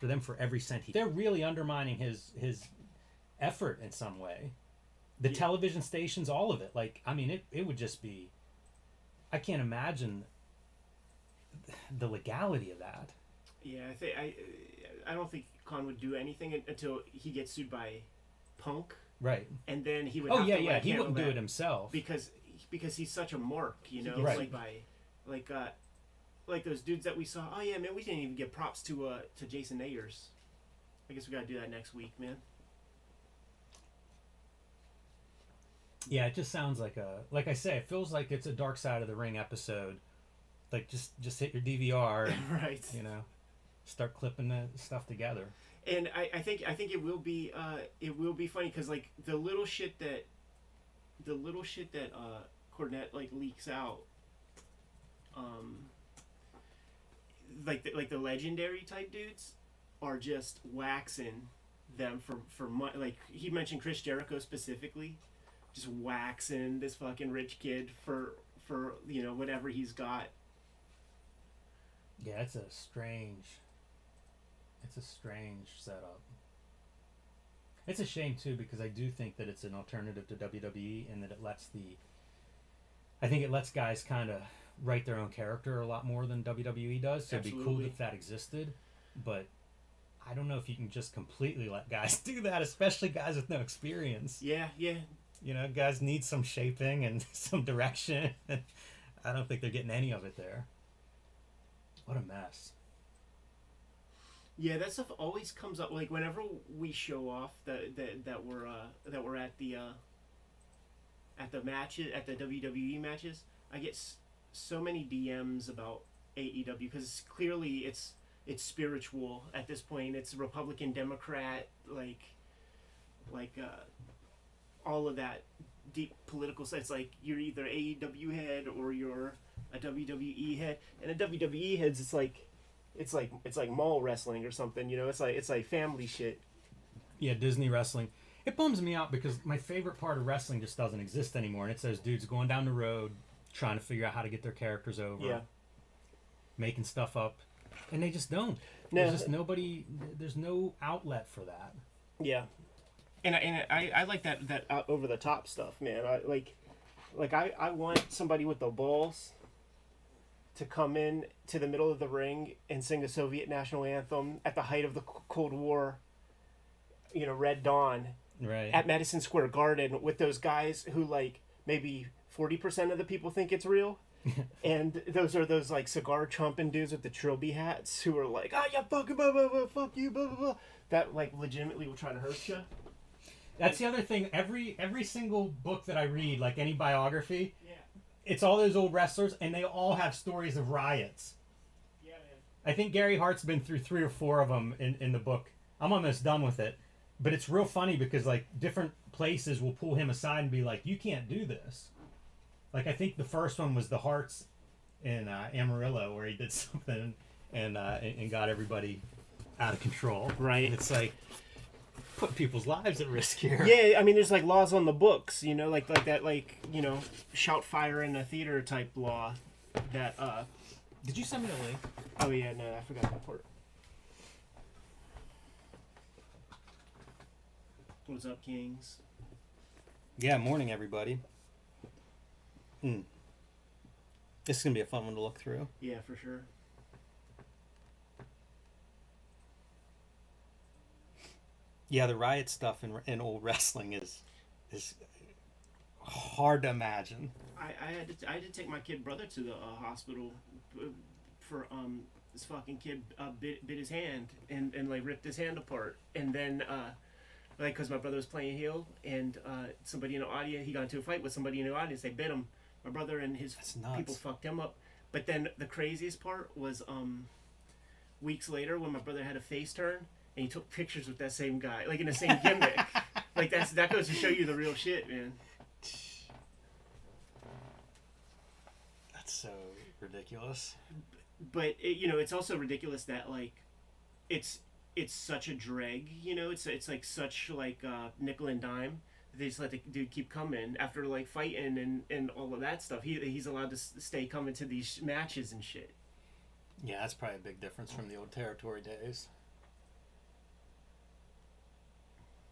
them for every cent. They're really undermining his effort in some way. The television stations, all of it. Like, I mean, it would just be. I can't imagine the legality of that. Yeah, I don't think Khan would do anything until he gets sued by Punk. Right. And then he would. Oh yeah, yeah. He wouldn't do it himself because he's such a mark, you know. Right. Like those dudes that we saw. Oh yeah, man, we didn't even give props to Jason Ayers. I guess we gotta do that next week, man. Yeah, it just sounds like I say, it feels like it's a Dark Side of the Ring episode. Like just hit your DVR and right. You know, start clipping the stuff together. And I think it will be funny because like the little shit that Cornette like leaks out, like the legendary type dudes are just waxing them for money. Like he mentioned Chris Jericho specifically, just waxing this fucking rich kid for you know whatever he's got. Yeah, it's a strange setup. It's a shame too because I do think that it's an alternative to WWE and that I think it lets guys kind of write their own character a lot more than WWE does. So Absolutely. It'd be cool if that existed, but I don't know if you can just completely let guys do that, especially guys with no experience. Yeah. You know, guys need some shaping and some direction. I don't think they're getting any of it there. What a mess. Yeah, that stuff always comes up. Like whenever we show off that we're at the matches, at the WWE matches, I get so many DMs about AEW because clearly it's spiritual at this point. It's Republican, Democrat, like all of that deep political stuff. It's like you're either AEW head or you're a WWE head, and a WWE heads it's like mall wrestling or something, you know. It's like family shit. Yeah, Disney wrestling. It bums me out because my favorite part of wrestling just doesn't exist anymore, and it's those dudes going down the road trying to figure out how to get their characters over. Yeah. Making stuff up, and they just don't. No. There's just nobody. There's no outlet for that. Yeah. And I like that over the top stuff, man. I want somebody with the balls to come in to the middle of the ring and sing the Soviet national anthem at the height of the Cold War, you know, Red Dawn, right, at Madison Square Garden with those guys who like maybe 40% of the people think it's real. And those are those like cigar chomping dudes with the trilby hats who are like, yeah, fucking blah, blah, blah, fuck you, blah, blah, blah. That like legitimately will try to hurt you. That's the other thing. Every single book that I read, like any biography, yeah, it's all those old wrestlers, and they all have stories of riots. Yeah, man. I think Gary Hart's been through 3 or 4 of them in the book. I'm almost done with it. But it's real funny because, like, different places will pull him aside and be like, you can't do this. Like, I think the first one was the Harts in Amarillo, where he did something and got everybody out of control. Right. And it's like, put people's lives at risk here. Yeah, I mean, there's like laws on the books, you know, like that, like, you know, shout fire in a theater type law that Did you send me the link? Oh yeah, no, I forgot that part. What's up, Kings? Yeah, morning everybody. This is gonna be a fun one to look through. Yeah, for sure. Yeah, the riot stuff in old wrestling is hard to imagine. I had to take my kid brother to the hospital for this fucking kid bit his hand and like ripped his hand apart, and then like because my brother was playing heel and somebody in the audience, he got into a fight with somebody in the audience, they bit him. My brother and his people fucked him up. But then the craziest part was weeks later when my brother had a face turn. And he took pictures with that same guy, like in the same gimmick. Like that goes to show you the real shit, man. That's so ridiculous. But it's also ridiculous that like, it's such a drag. You know, it's like such like nickel and dime. They just let the dude keep coming after like fighting and all of that stuff. He's allowed to stay coming to these matches and shit. Yeah, that's probably a big difference from the old territory days.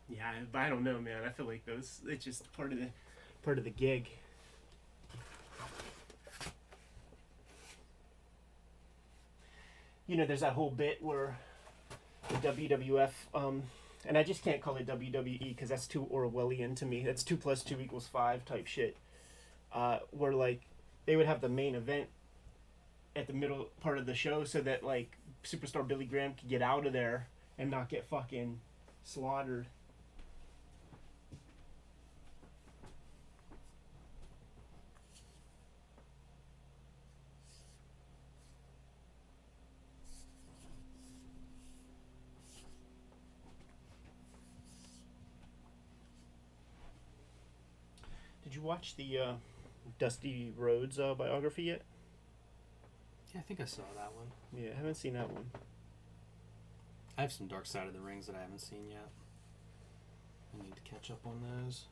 Yeah, but I don't know, man. I feel like those, it's just part of the gig. You know, there's that whole bit where the WWF, and I just can't call it WWE because that's too Orwellian to me. That's 2 + 2 = 5 type shit. Where like they would have the main event at the middle part of the show so that like superstar Billy Graham could get out of there and not get fucking slaughtered. Did you watch the Dusty Rhodes biography yet? Yeah, I think I saw that one. Yeah, I haven't seen that one. I have some Dark Side of the Rings that I haven't seen yet. I need to catch up on those.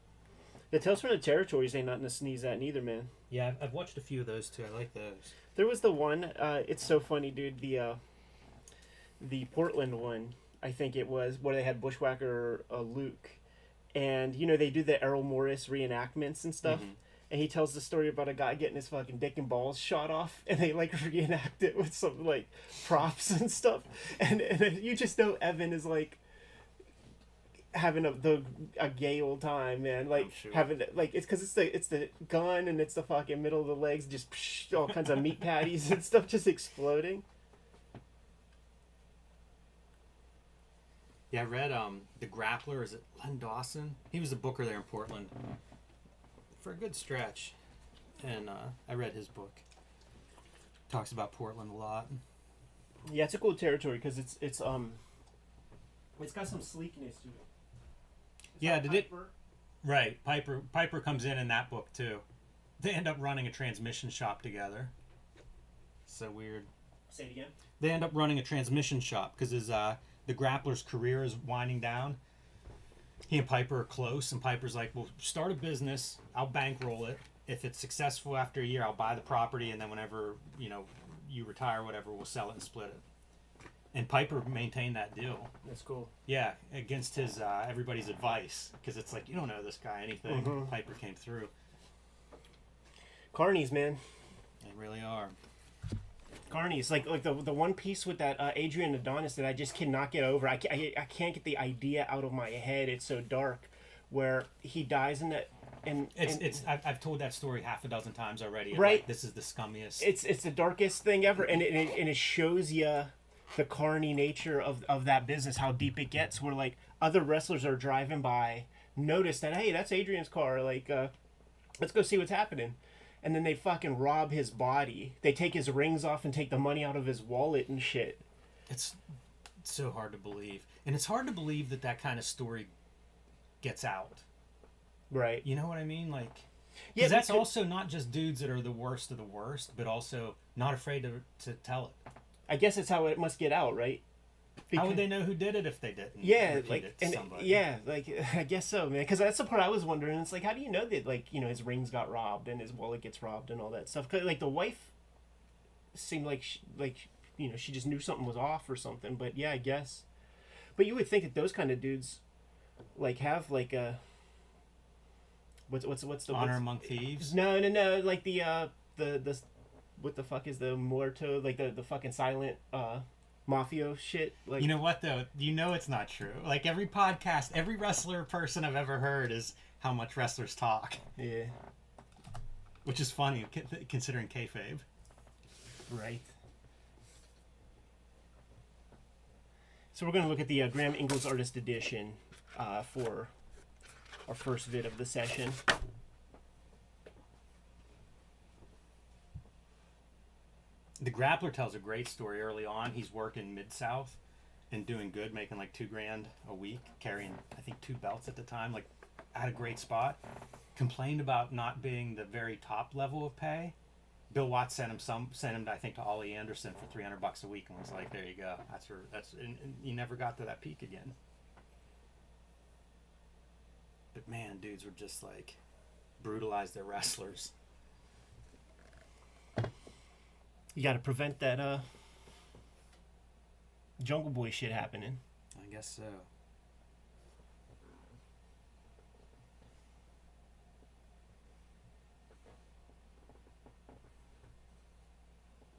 The Tales from the Territories ain't nothing to sneeze at neither, man. Yeah, I've watched a few of those too. I like those. There was the one, it's so funny, dude, the Portland one, I think it was, where they had Bushwhacker Luke. And, you know, they do the Errol Morris reenactments and stuff. Mm-hmm. And he tells the story about a guy getting his fucking dick and balls shot off. And they, like, reenact it with some, like, props and stuff. And you just know Evan is, like, having a gay old time, man. Like, sure. having, like, it's because it's the gun and it's the fucking middle of the legs. Just psh, all kinds of meat patties and stuff just exploding. Yeah, I read The Grappler. Is it Len Dawson? He was a booker there in Portland for a good stretch. And I read his book. Talks about Portland a lot. Yeah, it's a cool territory because it's got some sleekness to it. Yeah, did it? Right, Piper comes in that book too. They end up running a transmission shop together. So weird. Say it again. They end up running a transmission shop because the Grappler's career is winding down. He and Piper are close, and Piper's like, "Well, start a business. I'll bankroll it. If it's successful after a year, I'll buy the property, and then whenever you retire, or whatever, we'll sell it and split it." And Piper maintained that deal. That's cool. Yeah, against his everybody's advice, because it's like, you don't know this guy anything. Mm-hmm. Piper came through. Carnies, man. They really are. Carnies, like the one piece with that Adrian Adonis that I just cannot get over. I can't get the idea out of my head. It's so dark, where he dies in that. And I've told that story half a dozen times already. Right. Like, this is the scummiest. It's the darkest thing ever, and it shows you the carny nature of that business, how deep it gets. Where like other wrestlers are driving by, notice that, hey, that's Adrian's car. Like, let's go see what's happening. And then they fucking rob his body. They take his rings off and take the money out of his wallet and shit. It's so hard to believe, and it's hard to believe that kind of story gets out. Right. You know what I mean? Like, yeah, that's also not just dudes that are the worst of the worst, but also not afraid to tell it. I guess it's how it must get out, right? How would they know who did it if they didn't? Yeah, repeat like, it to somebody? yeah, like I guess so, man. Because that's the part I was wondering. It's like, how do you know that, like, his rings got robbed and his wallet gets robbed and all that stuff? Cause like the wife seemed like she just knew something was off or something. But yeah, I guess. But you would think that those kind of dudes, like, have like a what's the honor among thieves? No, like the what the fuck is the muerto, like the fucking silent mafia shit. Like, you know what though? You know it's not true. Like, every podcast, every wrestler person I've ever heard is how much wrestlers talk. Yeah. Which is funny considering kayfabe. Right. So we're going to look at the Graham Ingles Artist Edition for our first vid of the session. The Grappler tells a great story early on. He's working Mid-South and doing good, making like $2,000 a week, carrying, I think, 2 belts at the time, like, at a great spot. Complained about not being the very top level of pay. Bill Watts sent him, I think, to Ollie Anderson for $300 a week, and was like, "There you go. And he never got to that peak again." But man, dudes were just like brutalized their wrestlers. You got to prevent that Jungle Boy shit happening. I guess so.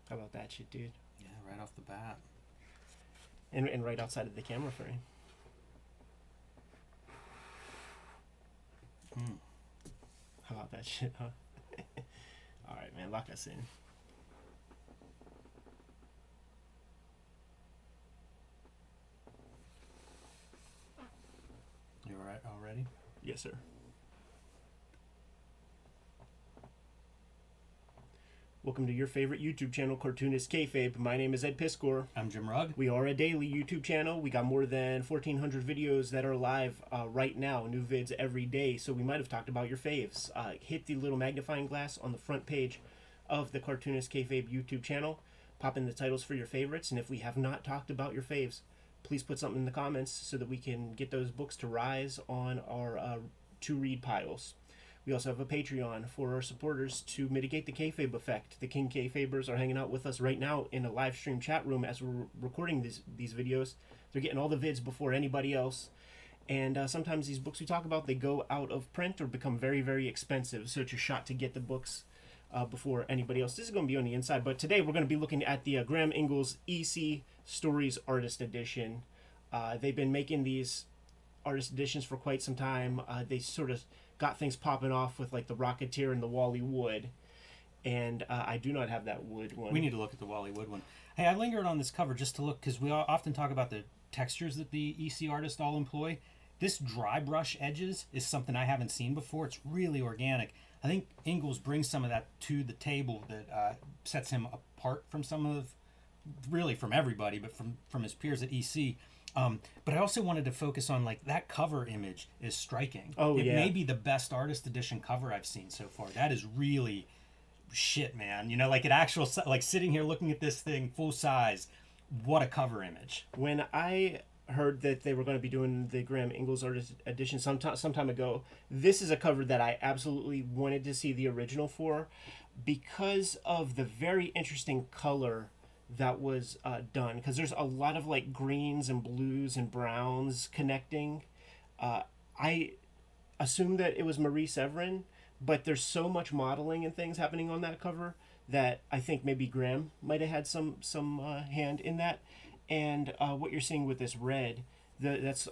How about that shit, dude? Yeah, right off the bat. And right outside of the camera frame. How about that shit, huh? All right, man, lock us in. You all right already? Yes, sir. Welcome to your favorite YouTube channel, Cartoonist Kayfabe. My name is Ed Piscor. I'm Jim Rugg. We are a daily YouTube channel. We got more than 1,400 videos that are live right now. New vids every day. So we might have talked about your faves. Hit the little magnifying glass on the front page of the Cartoonist Kayfabe YouTube channel. Pop in the titles for your favorites. And if we have not talked about your faves, please put something in the comments so that we can get those books to rise on our to-read piles. We also have a Patreon for our supporters to mitigate the kayfabe effect. The King Kayfabers are hanging out with us right now in a live stream chat room as we're recording these videos. They're getting all the vids before anybody else. And sometimes these books we talk about, they go out of print or become very, very expensive. So it's a shot to get the books before anybody else. This is going to be on the inside. But today we're going to be looking at the Graham Ingalls EC Stories Artist Edition. They've been making these artist editions for quite some time. They sort of got things popping off with like the Rocketeer and the Wally Wood, and I do not have that Wood one. We need to look at the Wally Wood one. Hey, I lingered on this cover just to look because we often talk about the textures that the EC artists all employ. This dry brush edges is something I haven't seen before. It's really organic. I think Ingalls brings some of that to the table that sets him apart from from everybody, but from his peers at EC. But I also wanted to focus on like that cover image is striking. Oh, it yeah. may be the best artist edition cover I've seen so far. That is really shit, man. You know, like like sitting here looking at this thing full size. What a cover image. When I heard that they were going to be doing the Graham Ingalls artist edition some time ago, this is a cover that I absolutely wanted to see the original for because of the very interesting color that was done, because there's a lot of like greens and blues and browns connecting. I assumed that it was Marie Severin, but there's so much modeling and things happening on that cover that I think maybe Graham might have had some hand in that. And what you're seeing with this red, that's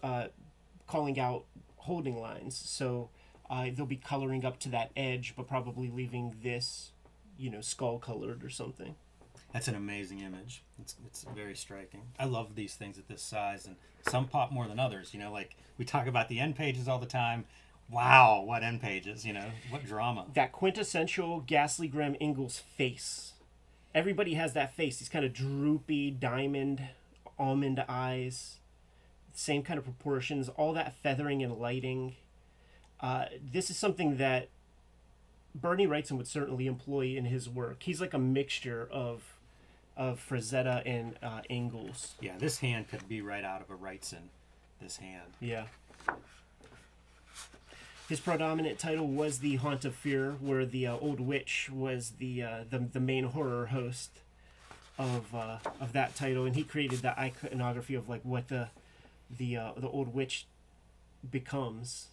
calling out holding lines. So they'll be coloring up to that edge, but probably leaving this, skull colored or something. That's an amazing image. It's very striking. I love these things at this size, and some pop more than others. Like we talk about the end pages all the time. Wow, what end pages, what drama. That quintessential Ghastly Graham Ingalls face. Everybody has that face. These kind of droopy, diamond, almond eyes. Same kind of proportions. All that feathering and lighting. This is something that Bernie Wrightson would certainly employ in his work. He's like a mixture of Frazetta and Ingalls. Yeah, this hand could be right out of a Wrightson. This hand. Yeah. His predominant title was The Haunt of Fear, where the old witch was the main horror host of that title, and he created the iconography of like what the old witch becomes.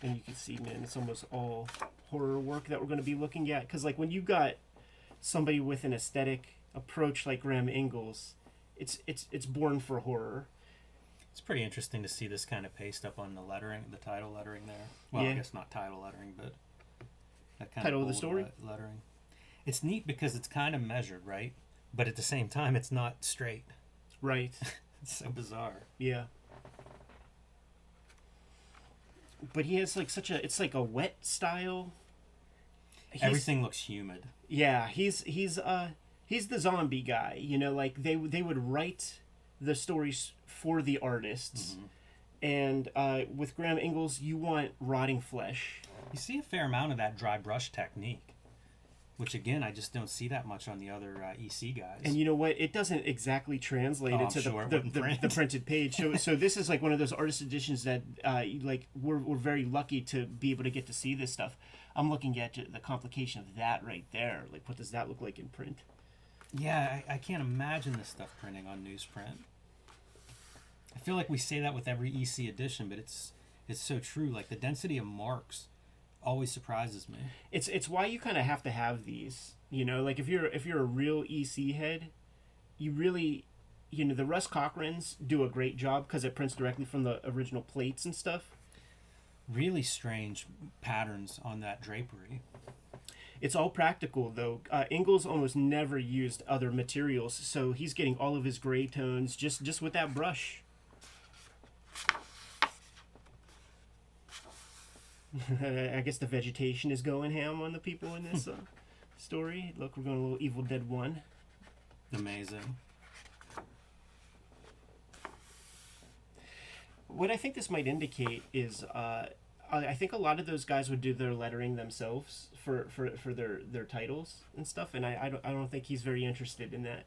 And you can see, man, it's almost all horror work that we're going to be looking at. Because, like, when you got somebody with an aesthetic approach like Graham Ingalls, it's born for horror. It's pretty interesting to see this kind of paste up on the lettering, the title lettering there. Well, Yeah. I guess not title lettering, but that kind Title of of the story? lettering. It's neat because it's kind of measured, right? But at the same time, it's not straight. Right. It's so bizarre. Yeah. But he has like it's like a wet style. Everything looks humid. Yeah, he's the zombie guy. Like they would write the stories for the artists, and with Graham Ingalls, you want rotting flesh. You see a fair amount of that dry brush technique, which again I just don't see that much on the other EC guys. And you know what? It doesn't exactly translate into the printed page. So this is like one of those artist editions that like we're very lucky to be able to get to see this stuff. I'm looking at the complication of that right there. Like, what does that look like in print? Yeah, I can't imagine this stuff printing on newsprint. I feel like we say that with every EC edition, but it's so true. Like the density of marks always surprises me. It's why you kind of have to have these. You know, like if you're a real EC head, you really, you know, the Russ Cochrans do a great job because it prints directly from the original plates and stuff. Really strange patterns on that drapery. It's all practical though. Ingalls almost never used other materials, so he's getting all of his gray tones just with that brush. I guess the vegetation is going ham on the people in this story. Look, we're going a little Evil Dead 1. Amazing. What I think this might indicate is I think a lot of those guys would do their lettering themselves for their titles and stuff, and I don't think he's very interested in that.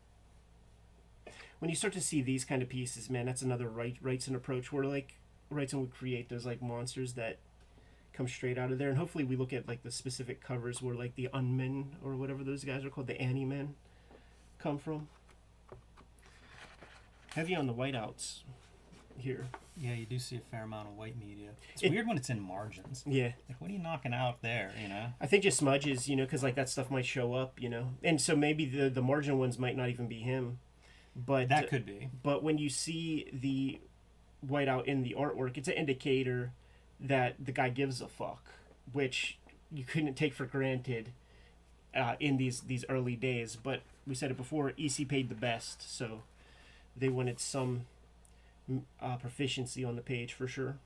When you start to see these kind of pieces, man, that's another Wrightson approach where like Wrightson would create those like monsters that come straight out of there, and hopefully we look at like the specific covers where like the Unmen or whatever those guys are called, the Annie Men, come from. Heavy on the whiteouts here. Yeah, you do see a fair amount of white media. It's weird when it's in margins. Yeah. Like, what are you knocking out there, you know? I think just smudges, you know, because like that stuff might show up, you know. And so maybe the margin ones might not even be him. But that could be. But when you see the whiteout in the artwork, it's an indicator that the guy gives a fuck, which you couldn't take for granted in these early days. But we said it before, EC paid the best, so they wanted some proficiency on the page for sure.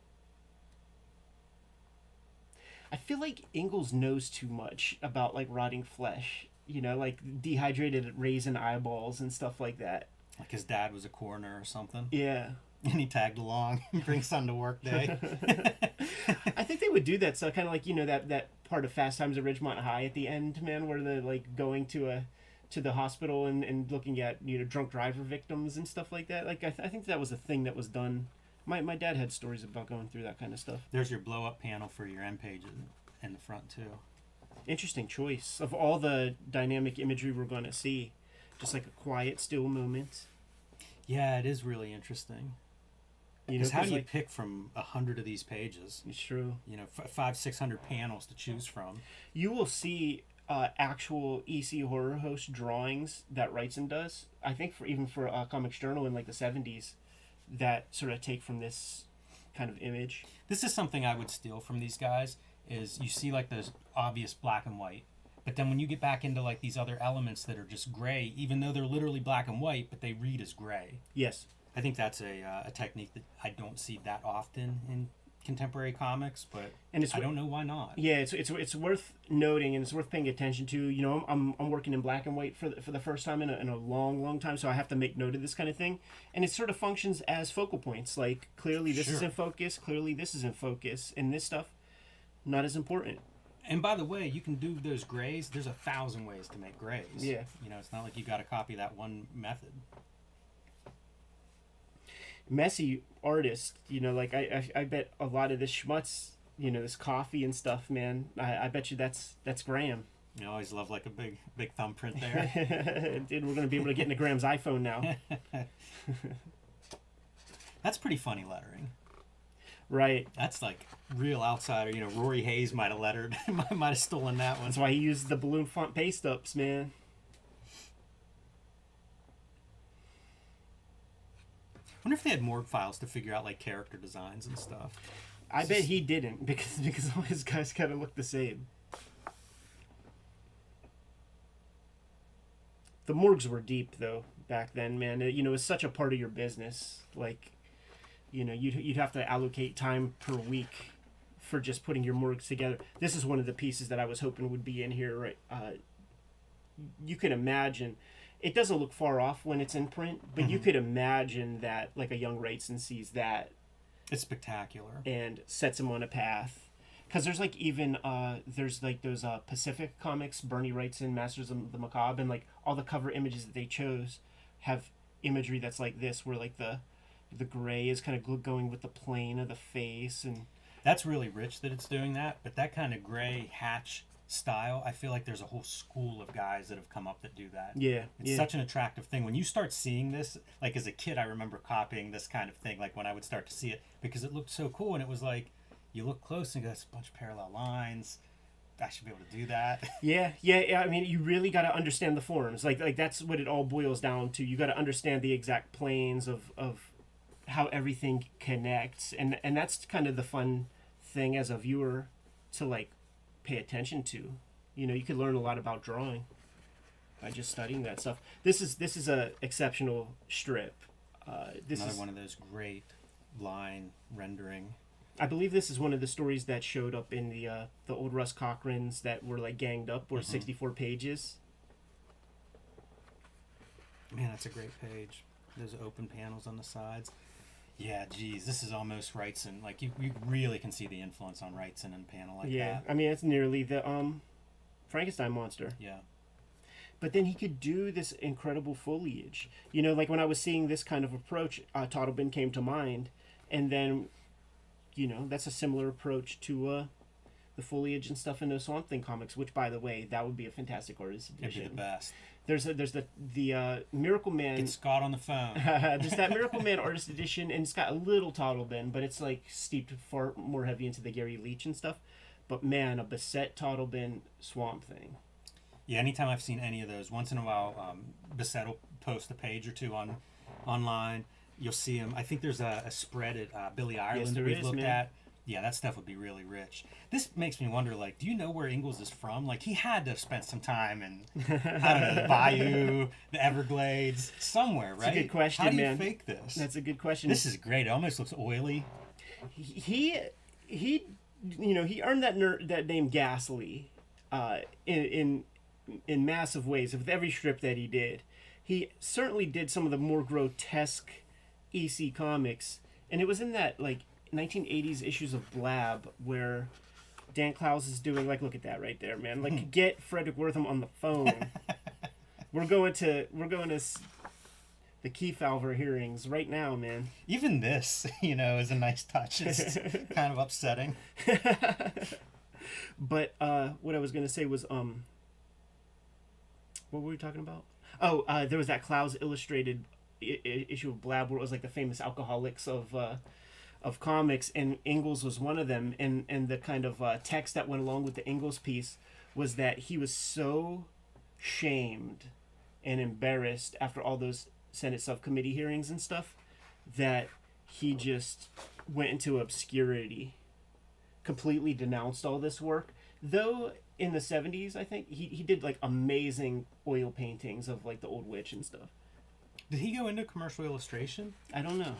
I feel like Ingalls knows too much about like rotting flesh, you know, like dehydrated raisin eyeballs and stuff like that. Like his dad was a coroner or something. Yeah. And he tagged along, bring son to work day. I think they would do that stuff, kind of like, you know, that part of Fast Times at Ridgemont High at the end, man, where they're like going to the hospital and looking at, you know, drunk driver victims and stuff like that. Like I think that was a thing that was done. My dad had stories about going through that kind of stuff. There's your blow up panel for your end pages in the front too. Interesting choice of all the dynamic imagery we're going to see. Just like a quiet, still moment. Yeah, it is really interesting. You know, how do you pick from 100 of these pages? It's true. You know, 500-600 panels to choose from. You will see actual EC Horror Host drawings that Wrightson does. I think even for Comics Journal in like the 70s, that sort of take from this kind of image. This is something I would steal from these guys. Is you see like those obvious black and white, but then when you get back into like these other elements that are just gray, even though they're literally black and white, but they read as gray. Yes. I think that's a technique that I don't see that often in contemporary comics, but I don't know why not. Yeah, it's worth noting and it's worth paying attention to. You know, I'm working in black and white for the first time in a long time, so I have to make note of this kind of thing, and it sort of functions as focal points. Like clearly this is in focus, clearly this is in focus, and this stuff not as important. And by the way, you can do those grays. There's 1,000 ways to make grays. Yeah. You know, it's not like you got to copy that one method. Messy artist, you know, like I bet a lot of this schmutz, you know, this coffee and stuff, man, I bet you that's Graham. You always love like a big thumbprint there. Dude, we're gonna be able to get into Graham's iPhone now. That's pretty funny lettering. Right. That's like real outsider. You know, Rory Hayes might have lettered. might have stolen that one. That's why he used the balloon font paste ups, man. I wonder if they had morgue files to figure out like character designs and stuff. I bet he didn't because all his guys kind of look the same. The morgues were deep though back then, man. You know, it was such a part of your business. Like, you know, you'd have to allocate time per week for just putting your morgues together. This is one of the pieces that I was hoping would be in here. Right, you can imagine. It doesn't look far off when it's in print, but you could imagine that like a young Wrightson sees that. It's spectacular. And sets him on a path. Because there's like even, there's like those Pacific comics, Bernie Wrightson, Masters of the Macabre, and like all the cover images that they chose have imagery that's like this, where like the gray is kind of going with the plane of the face. And that's really rich that it's doing that, but that kind of gray hatch style, I feel like there's a whole school of guys that have come up that do that. Yeah. It's such an attractive thing. When you start seeing this, like as a kid, I remember copying this kind of thing, like when I would start to see it, because it looked so cool, and it was like, you look close and go, that's a bunch of parallel lines. I should be able to do that. Yeah. I mean, you really got to understand the forms. Like that's what it all boils down to. You got to understand the exact planes of how everything connects, and that's kind of the fun thing as a viewer to like pay attention to. You know, you could learn a lot about drawing by just studying that stuff. This is a exceptional strip. This Another is one of those great line rendering. I believe this is one of the stories that showed up in the old Russ Cochrans that were like ganged up, were 64 pages. Man, that's a great page. Those open panels on the sides. Yeah, geez, this is almost Wrightson. Like you really can see the influence on Wrightson in a panel like that. I mean it's nearly the Frankenstein monster. Yeah. But then he could do this incredible foliage. You know, like when I was seeing this kind of approach, Toddleben came to mind, and then, you know, that's a similar approach to the foliage and stuff in those Swamp Thing comics. Which, by the way, that would be a fantastic artist edition. It'd be the best. There's the Miracle Man. Get Scott on the phone. There's that Miracle Man artist edition, and it's got a little Toddleben, but it's like steeped far more heavy into the Gary Leach and stuff. But man, a Bissett Toddleben Swamp Thing. Yeah, anytime I've seen any of those, once in a while, Bissett will post a page or two online. You'll see him. I think there's a spread at Billy Ireland that we've looked at. Yeah, that stuff would be really rich. This makes me wonder, like, do you know where Ingalls is from? Like, he had to have spent some time in, I don't know, the Bayou, the Everglades, somewhere, right? That's a good question, How do you man. fake this? That's a good question. This is great. It almost looks oily. He you know, he earned that name Ghastly in massive ways with every strip that he did. He certainly did some of the more grotesque EC comics, and it was in that like 1980s issues of Blab where Dan Clowes is doing, like, look at that right there, man. Like, get Frederick Wortham on the phone. we're going to the Kayfabe hearings right now, man. Even this, you know, is a nice touch. It's kind of upsetting. But what I was going to say was what were we talking about? Oh, there was that Clowes illustrated issue of Blab where it was like the famous alcoholics of comics, and Ingalls was one of them, and the kind of text that went along with the Ingalls piece was that he was so shamed and embarrassed after all those Senate subcommittee hearings and stuff that he just went into obscurity, completely denounced all this work. Though in the 70s, I think he did like amazing oil paintings of like the Old Witch and stuff. Did he go into commercial illustration? I don't know.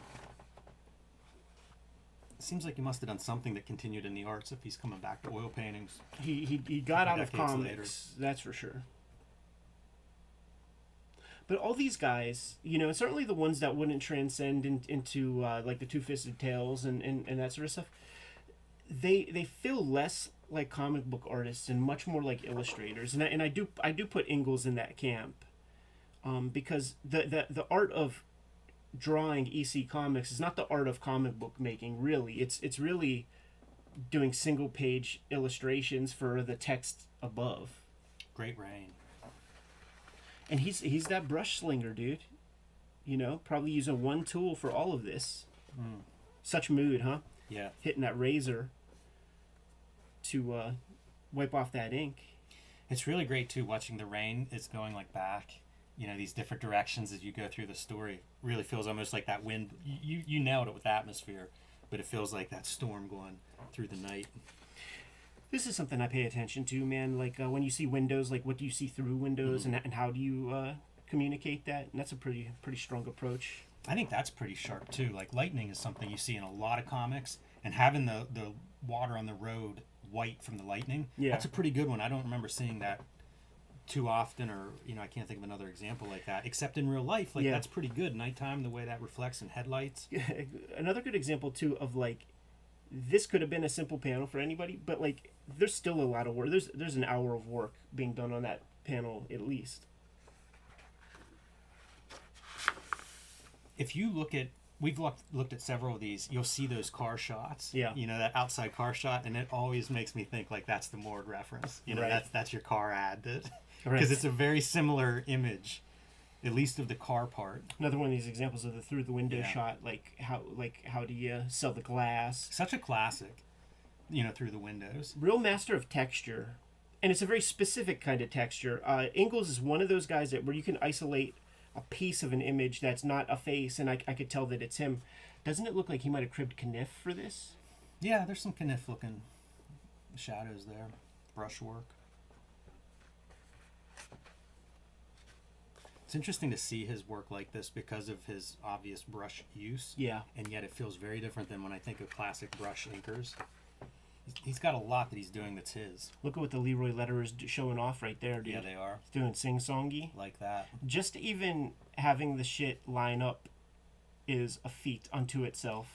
It seems like he must have done something that continued in the arts if he's coming back to oil paintings. He got out of Decades comics, later. that's for sure. But all these guys, you know, certainly the ones that wouldn't transcend into like the Two-Fisted Tales and that sort of stuff, they feel less like comic book artists and much more like illustrators. And I do put Ingalls in that camp, because the art of drawing EC comics is not the art of comic book making, really. It's really doing single page illustrations for the text above. Great Rain. And he's that brush slinger, dude. You know, probably using one tool for all of this. Such mood, huh? Yeah. Hitting that razor to wipe off that ink. It's really great too watching the rain. It's going like back, you know, these different directions as you go through the story. Really feels almost like that wind. You nailed it with atmosphere, but it feels like that storm going through the night. This is something I pay attention to, man. Like when you see windows, like what do you see through windows, and how do you communicate that? And that's a pretty strong approach. I think that's pretty sharp too. Like lightning is something you see in a lot of comics, and having the water on the road white from the lightning, that's a pretty good one. I don't remember seeing that too often, or you know, I can't think of another example like that except in real life. Like that's pretty good. Nighttime, the way that reflects in headlights. Another good example too of like, this could have been a simple panel for anybody, but like there's still a lot of work. There's an hour of work being done on that panel at least. If you look at, we've looked at several of these, you'll see those car shots. Yeah. You know, that outside car shot, and it always makes me think like that's the Morgue reference. You know, that's your car ad, because it's a very similar image, at least of the car part. Another one of these examples of the through the window shot, like how do you sell the glass? Such a classic. through the windows. Real master of texture, and it's a very specific kind of texture. Ingalls is one of those guys where you can isolate a piece of an image that's not a face, and I could tell that it's him. Doesn't it look like he might have cribbed Kniff for this? Yeah, there's some Kniff looking shadows there, brushwork. It's interesting to see his work like this because of his obvious brush use. Yeah. And yet it feels very different than when I think of classic brush inkers. He's got a lot that he's doing that's his. Look at what the Leroy letter is showing off right there, dude. Yeah, they are. He's doing sing-songy. Like that. Just even having the shit line up is a feat unto itself.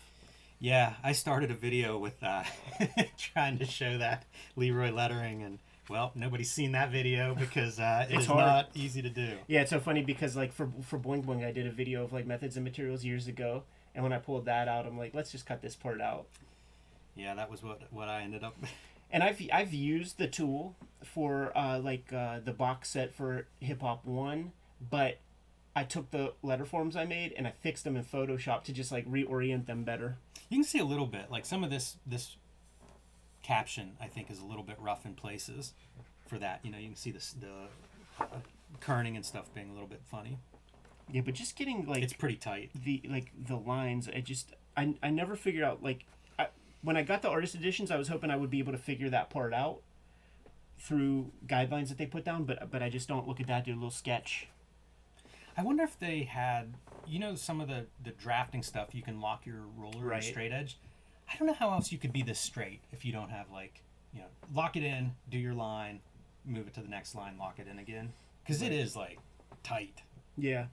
Yeah, I started a video with trying to show that Leroy lettering, and well, nobody's seen that video because it's not easy to do. Yeah, it's so funny because like for Boing Boing, I did a video of like methods and materials years ago, and when I pulled that out, I'm like, let's just cut this part out. Yeah, that was what I ended up. And I've used the tool for the box set for Hip Hop 1, but I took the letter forms I made and I fixed them in Photoshop to just like reorient them better. You can see a little bit, like some of this caption I think is a little bit rough in places for that. You can see the kerning and stuff being a little bit funny. Yeah, but just getting like it's pretty tight. The lines, I never figured out like when I got the artist editions, I was hoping I would be able to figure that part out through guidelines that they put down, but I just don't. Look at that, do a little sketch. I wonder if they had, some of the drafting stuff, you can lock your roller right. Or straight edge. I don't know how else you could be this straight if you don't have lock it in, do your line, move it to the next line, lock it in again. Because it is like tight. Yeah.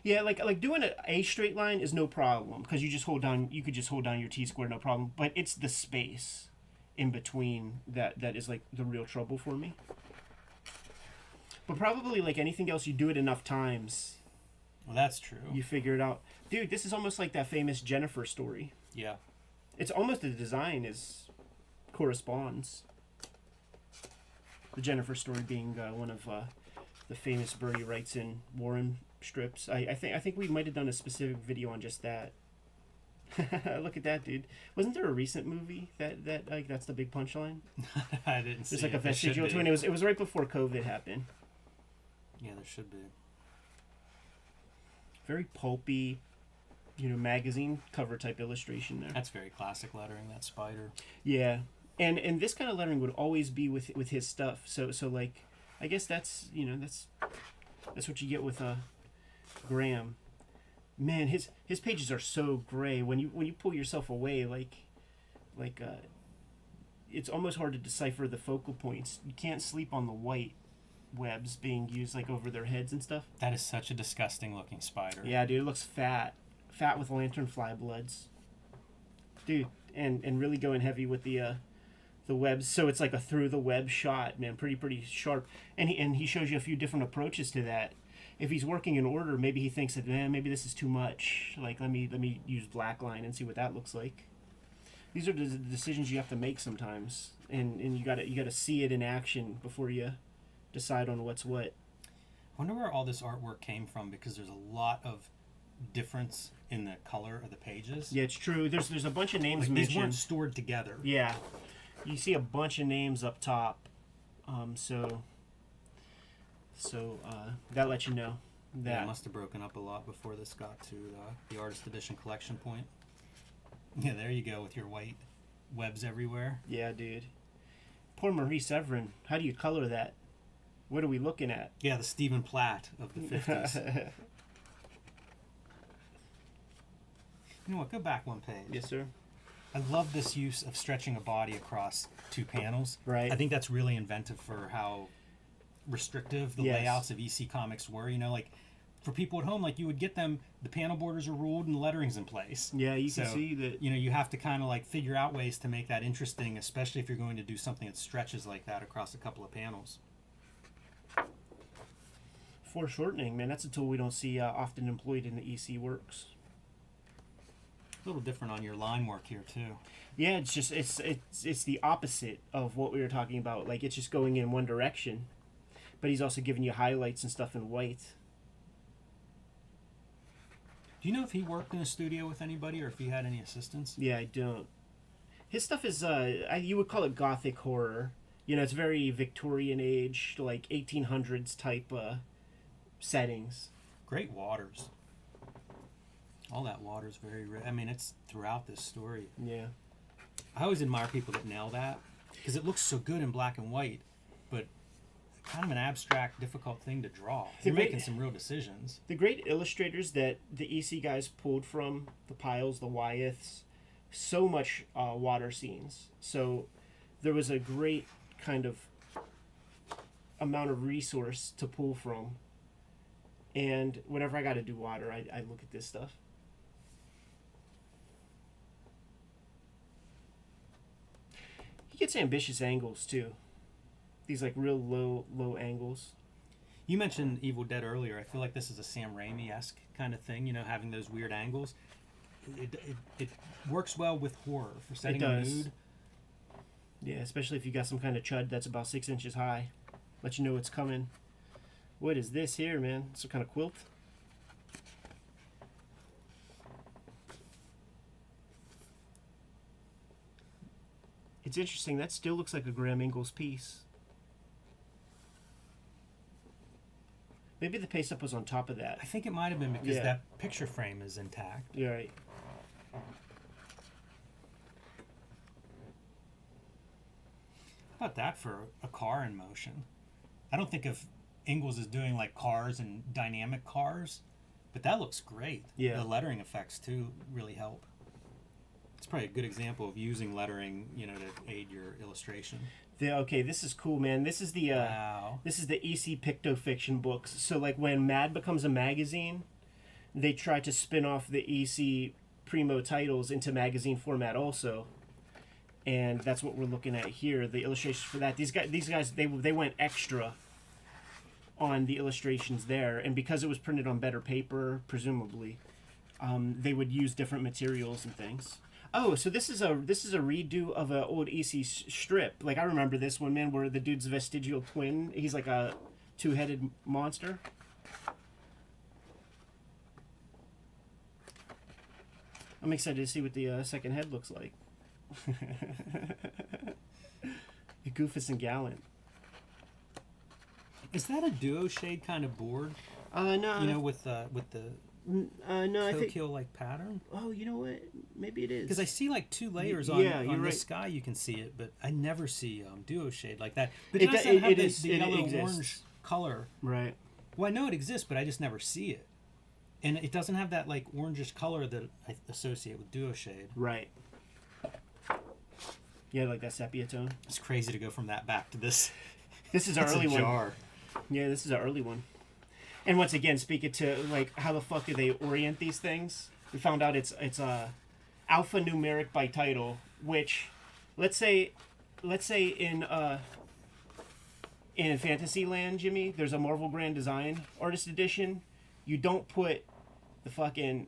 Yeah, like doing a straight line is no problem because you could just hold down your T-square, no problem. But it's the space in between that is like the real trouble for me. But probably like anything else, you do it enough times. Well, that's true. You figure it out. Dude, this is almost like that famous Jennifer story. Yeah. It's almost the design corresponds. The Jennifer story being one of the famous Bernie Wrightson Warren strips. I think we might have done a specific video on just that. Look at that, dude. Wasn't there a recent movie that like that's the big punchline? I didn't see. There's like a vestigial twin. It was right before COVID happened. Yeah, there should be. Very pulpy, magazine cover type illustration there. That's very classic lettering, that spider. Yeah. And this kind of lettering would always be with his stuff. So like I guess that's that's what you get with Graham. Man, his pages are so gray. When you pull yourself away, like it's almost hard to decipher the focal points. You can't sleep on the white webs being used like over their heads and stuff. That is such a disgusting looking spider. Yeah, dude, it looks fat with lanternfly bloods, dude, and really going heavy with the webs. So it's like a through the web shot, man, pretty sharp. And he shows you a few different approaches to that. If he's working in order, maybe he thinks that, man, maybe this is too much. Like let me use black line and see what that looks like. These are the decisions you have to make sometimes, and you gotta see it in action before you decide on what's what. I wonder where all this artwork came from because there's a lot of difference in the color of the pages. Yeah, it's true. There's a bunch of names mentioned. These weren't stored together. Yeah, you see a bunch of names up top. So that lets you know that. Yeah, it must have broken up a lot before this got to the artist edition collection point. Yeah, there you go with your white webs everywhere. Yeah, dude. Poor Marie Severin. How do you color that? What are we looking at? Yeah, the Stephen Platt of the 50s. You know what? Go back one page. Yes, sir. I love this use of stretching a body across two panels. Right. I think that's really inventive for how restrictive the layouts of EC Comics were. Like for people at home, like you would get them, the panel borders are ruled and the lettering's in place. Yeah, you can see that. You have to kind of like figure out ways to make that interesting, especially if you're going to do something that stretches like that across a couple of panels. Foreshortening, man, that's a tool we don't see often employed in the EC works. A little different on your line work here too. Yeah, it's just it's the opposite of what we were talking about. Like it's just going in one direction, but he's also giving you highlights and stuff in white. Do you know if he worked in a studio with anybody or if he had any assistants? Yeah, I don't. His stuff is you would call it gothic horror. You know, it's very Victorian age, like 1800s type settings. Great waters. All that water's very rich. I mean, it's throughout this story. Yeah. I always admire people that nail that because it looks so good in black and white, but kind of an abstract, difficult thing to draw. You're making some real decisions. The great illustrators that the EC guys pulled from, the Piles, the Wyeths, so much water scenes. So there was a great kind of amount of resource to pull from. And whenever I got to do water, I look at this stuff. He gets ambitious angles too. These like real low angles. You mentioned Evil Dead earlier. I feel like this is a Sam Raimi-esque kind of thing, you know, having those weird angles. It works well with horror for setting a mood. Yeah, especially if you got some kind of chud that's about 6 inches high. Let you know it's coming. What is this here, man? Some kind of quilt? It's interesting. That still looks like a Graham Ingalls piece. Maybe the paste-up was on top of that. I think it might have been because that picture frame is intact. You're right. How about that for a car in motion? I don't think of Ingalls as doing like cars and dynamic cars, but that looks great. Yeah. The lettering effects too really help. It's probably a good example of using lettering, you know, to aid your illustration. Okay, this is cool, man. This is the this is the EC Pictofiction books. So like when Mad becomes a magazine, they try to spin off the EC Primo titles into magazine format also. And that's what we're looking at here. The illustrations for that. These guys, they went extra on the illustrations there, and because it was printed on better paper, presumably, they would use different materials and things. Oh, so this is a redo of an old EC strip. Like I remember this one, man, where the dude's vestigial twin. He's like a two-headed monster. I'm excited to see what the second head looks like. Goofus and Gallant. Is that a duo shade kind of board? No. You know, with the no, I think like pattern. Oh, you know what? Maybe it is. Because I see like two layers on this sky. You can see it, but I never see duo shade like that. But it doesn't have the yellow orange color. Right. Well, I know it exists, but I just never see it, and it doesn't have that like orangish color that I associate with duo shade. Right. Yeah, like that sepia tone. It's crazy to go from that back to this. This is our early one. Yeah, this is our early one. And once again, speaking to like how the fuck do they orient these things? We found out it's alphanumeric by title, which let's say in Fantasyland, Jimmy, there's a Marvel Grand Design Artist Edition. You don't put the fucking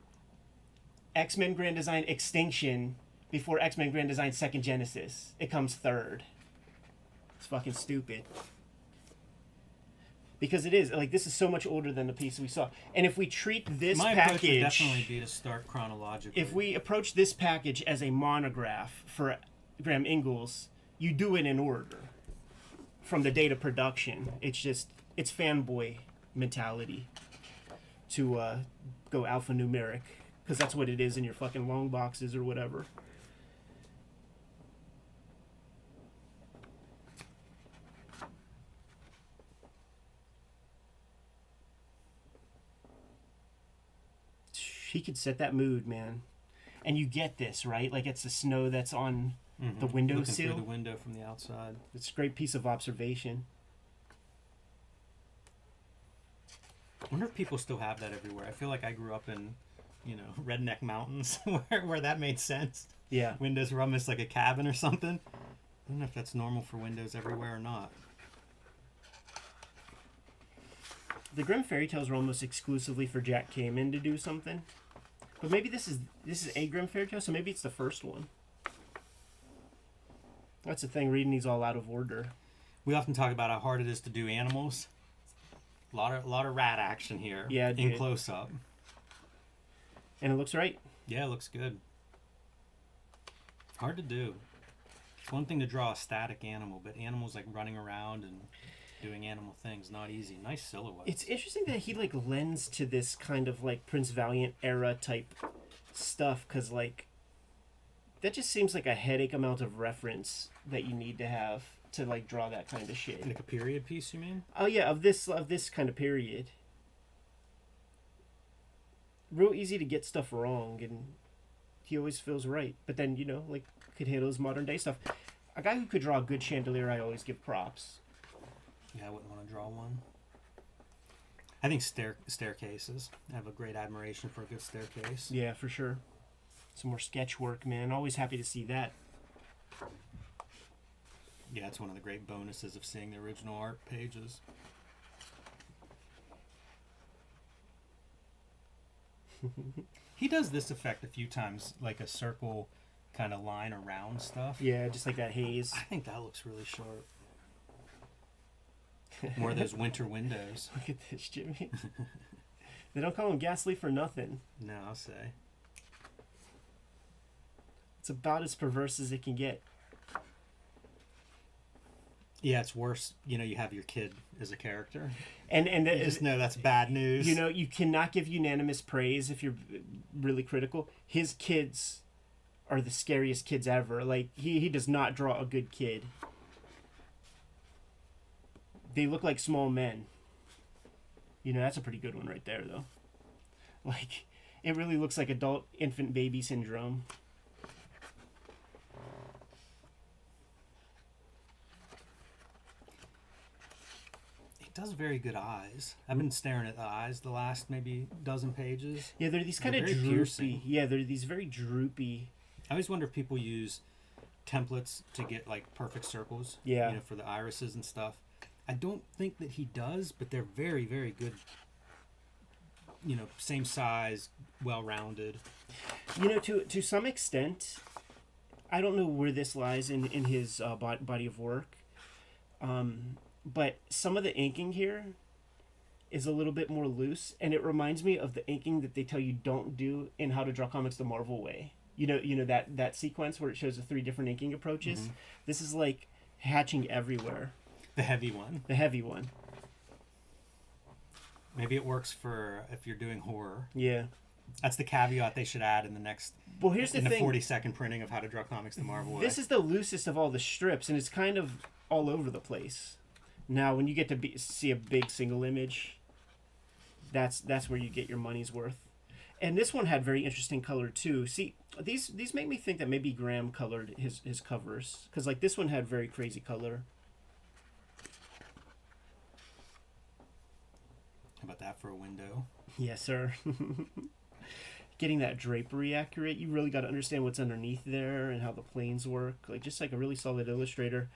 X-Men Grand Design Extinction before X-Men Grand Design Second Genesis. It comes third. It's fucking stupid. Because it is like this is so much older than the piece we saw, and if we treat this my package, approach would definitely be to start chronologically. If we approach this package as a monograph for Graham Ingalls, you do it in order from the date of production. It's fanboy mentality to go alphanumeric because that's what it is in your fucking long boxes or whatever. He could set that mood, man. And you get this, right? Like it's the snow that's on the windowsill. Looking through the window from the outside. It's a great piece of observation. I wonder if people still have that everywhere. I feel like I grew up in, you know, redneck mountains where that made sense. Yeah. Windows were almost like a cabin or something. I don't know if that's normal for windows everywhere or not. The Grimm fairy tales were almost exclusively for Jack Kamen to do something. But maybe this is a Grimm fairy tale, so maybe it's the first one. That's the thing, reading these all out of order. We often talk about how hard it is to do animals. A lot of rat action here. Yeah, in close up. And it looks right. Yeah, it looks good. Hard to do. It's one thing to draw a static animal, but animals like running around and doing animal things, not easy. Nice silhouette. It's interesting that he like lends to this kind of like Prince Valiant era type stuff, because like that just seems like a headache amount of reference that you need to have to like draw that kind of shit. Like a period piece, you mean? Oh yeah, of this kind of period. Real easy to get stuff wrong, and he always feels right. But then, you know, like, could handle his modern day stuff. A guy who could draw a good chandelier, I always give props. Yeah, I wouldn't want to draw one. I think staircases. I have a great admiration for a good staircase. Yeah, for sure. Some more sketch work, man. Always happy to see that. Yeah, it's one of the great bonuses of seeing the original art pages. He does this effect a few times, like a circle kind of line around stuff. Yeah, just like that haze. I think that looks really sharp. More of those winter windows. Look at this, Jimmy. They don't call him Ghastly for nothing. No, I'll say. It's about as perverse as it can get. Yeah, it's worse. You know, you have your kid as a character. And You just know that's bad news. you know, you cannot give unanimous praise if you're really critical. His kids are the scariest kids ever. Like, he does not draw a good kid. They look like small men. You know, that's a pretty good one right there, though. Like, it really looks like adult infant baby syndrome. He does very good eyes. I've been staring at the eyes the last maybe dozen pages. Yeah, they're these kind of very droopy. piercing. Yeah, they're these very droopy. I always wonder if people use templates to get like perfect circles. Yeah. You know, for the irises and stuff. I don't think that he does, but they're very, very good. You know, same size, well-rounded. You know, to some extent, I don't know where this lies in his body of work, but some of the inking here is a little bit more loose, and it reminds me of the inking that they tell you don't do in How to Draw Comics the Marvel Way. You know that sequence where it shows the 3 different inking approaches. Mm-hmm. This is like hatching everywhere. The heavy one. The heavy one. Maybe it works for if you're doing horror. Yeah. That's the caveat they should add in the next. Well, here's the thing. 40-second printing of How to Draw Comics the Marvel Way. This is the loosest of all the strips, and it's kind of all over the place. Now, when you get to see a big single image, that's where you get your money's worth. And this one had very interesting color too. See, these make me think that maybe Graham colored his covers, because like this one had very crazy color. How about that for a window? Yes, sir. Getting that drapery accurate, you really got to understand what's underneath there and how the planes work. Like just like a really solid illustrator.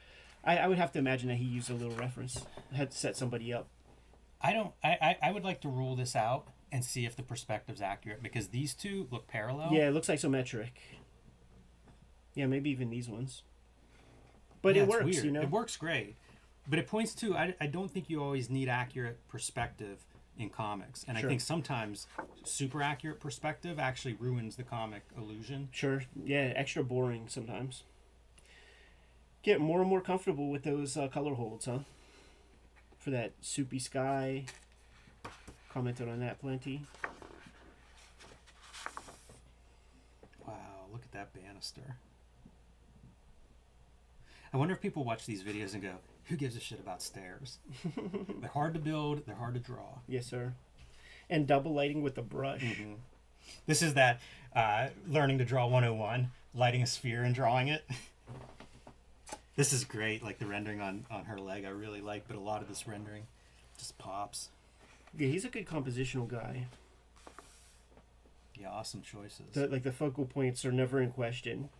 I would have to imagine that he used a little reference, had to set somebody up. I would like to rule this out and see if the perspective's accurate, because these two look parallel. Yeah, it looks isometric. Yeah, maybe even these ones. But yeah, it works, weird. You know? It works great. But it points to, I don't think you always need accurate perspective in comics. And Sure. I think sometimes super accurate perspective actually ruins the comic illusion. Sure. Yeah, extra boring sometimes. Get more and more comfortable with those color holds, huh? For that soupy sky. Commented on that plenty. Wow, look at that banister. I wonder if people watch these videos and go, who gives a shit about stairs? They're hard to build, they're hard to draw. Yes, sir. And double lighting with the brush. Mm-hmm. This is that learning to draw 101, lighting a sphere and drawing it. This is great, like the rendering on her leg I really like, but a lot of this rendering just pops. Yeah, he's a good compositional guy. Yeah, awesome choices. The focal points are never in question.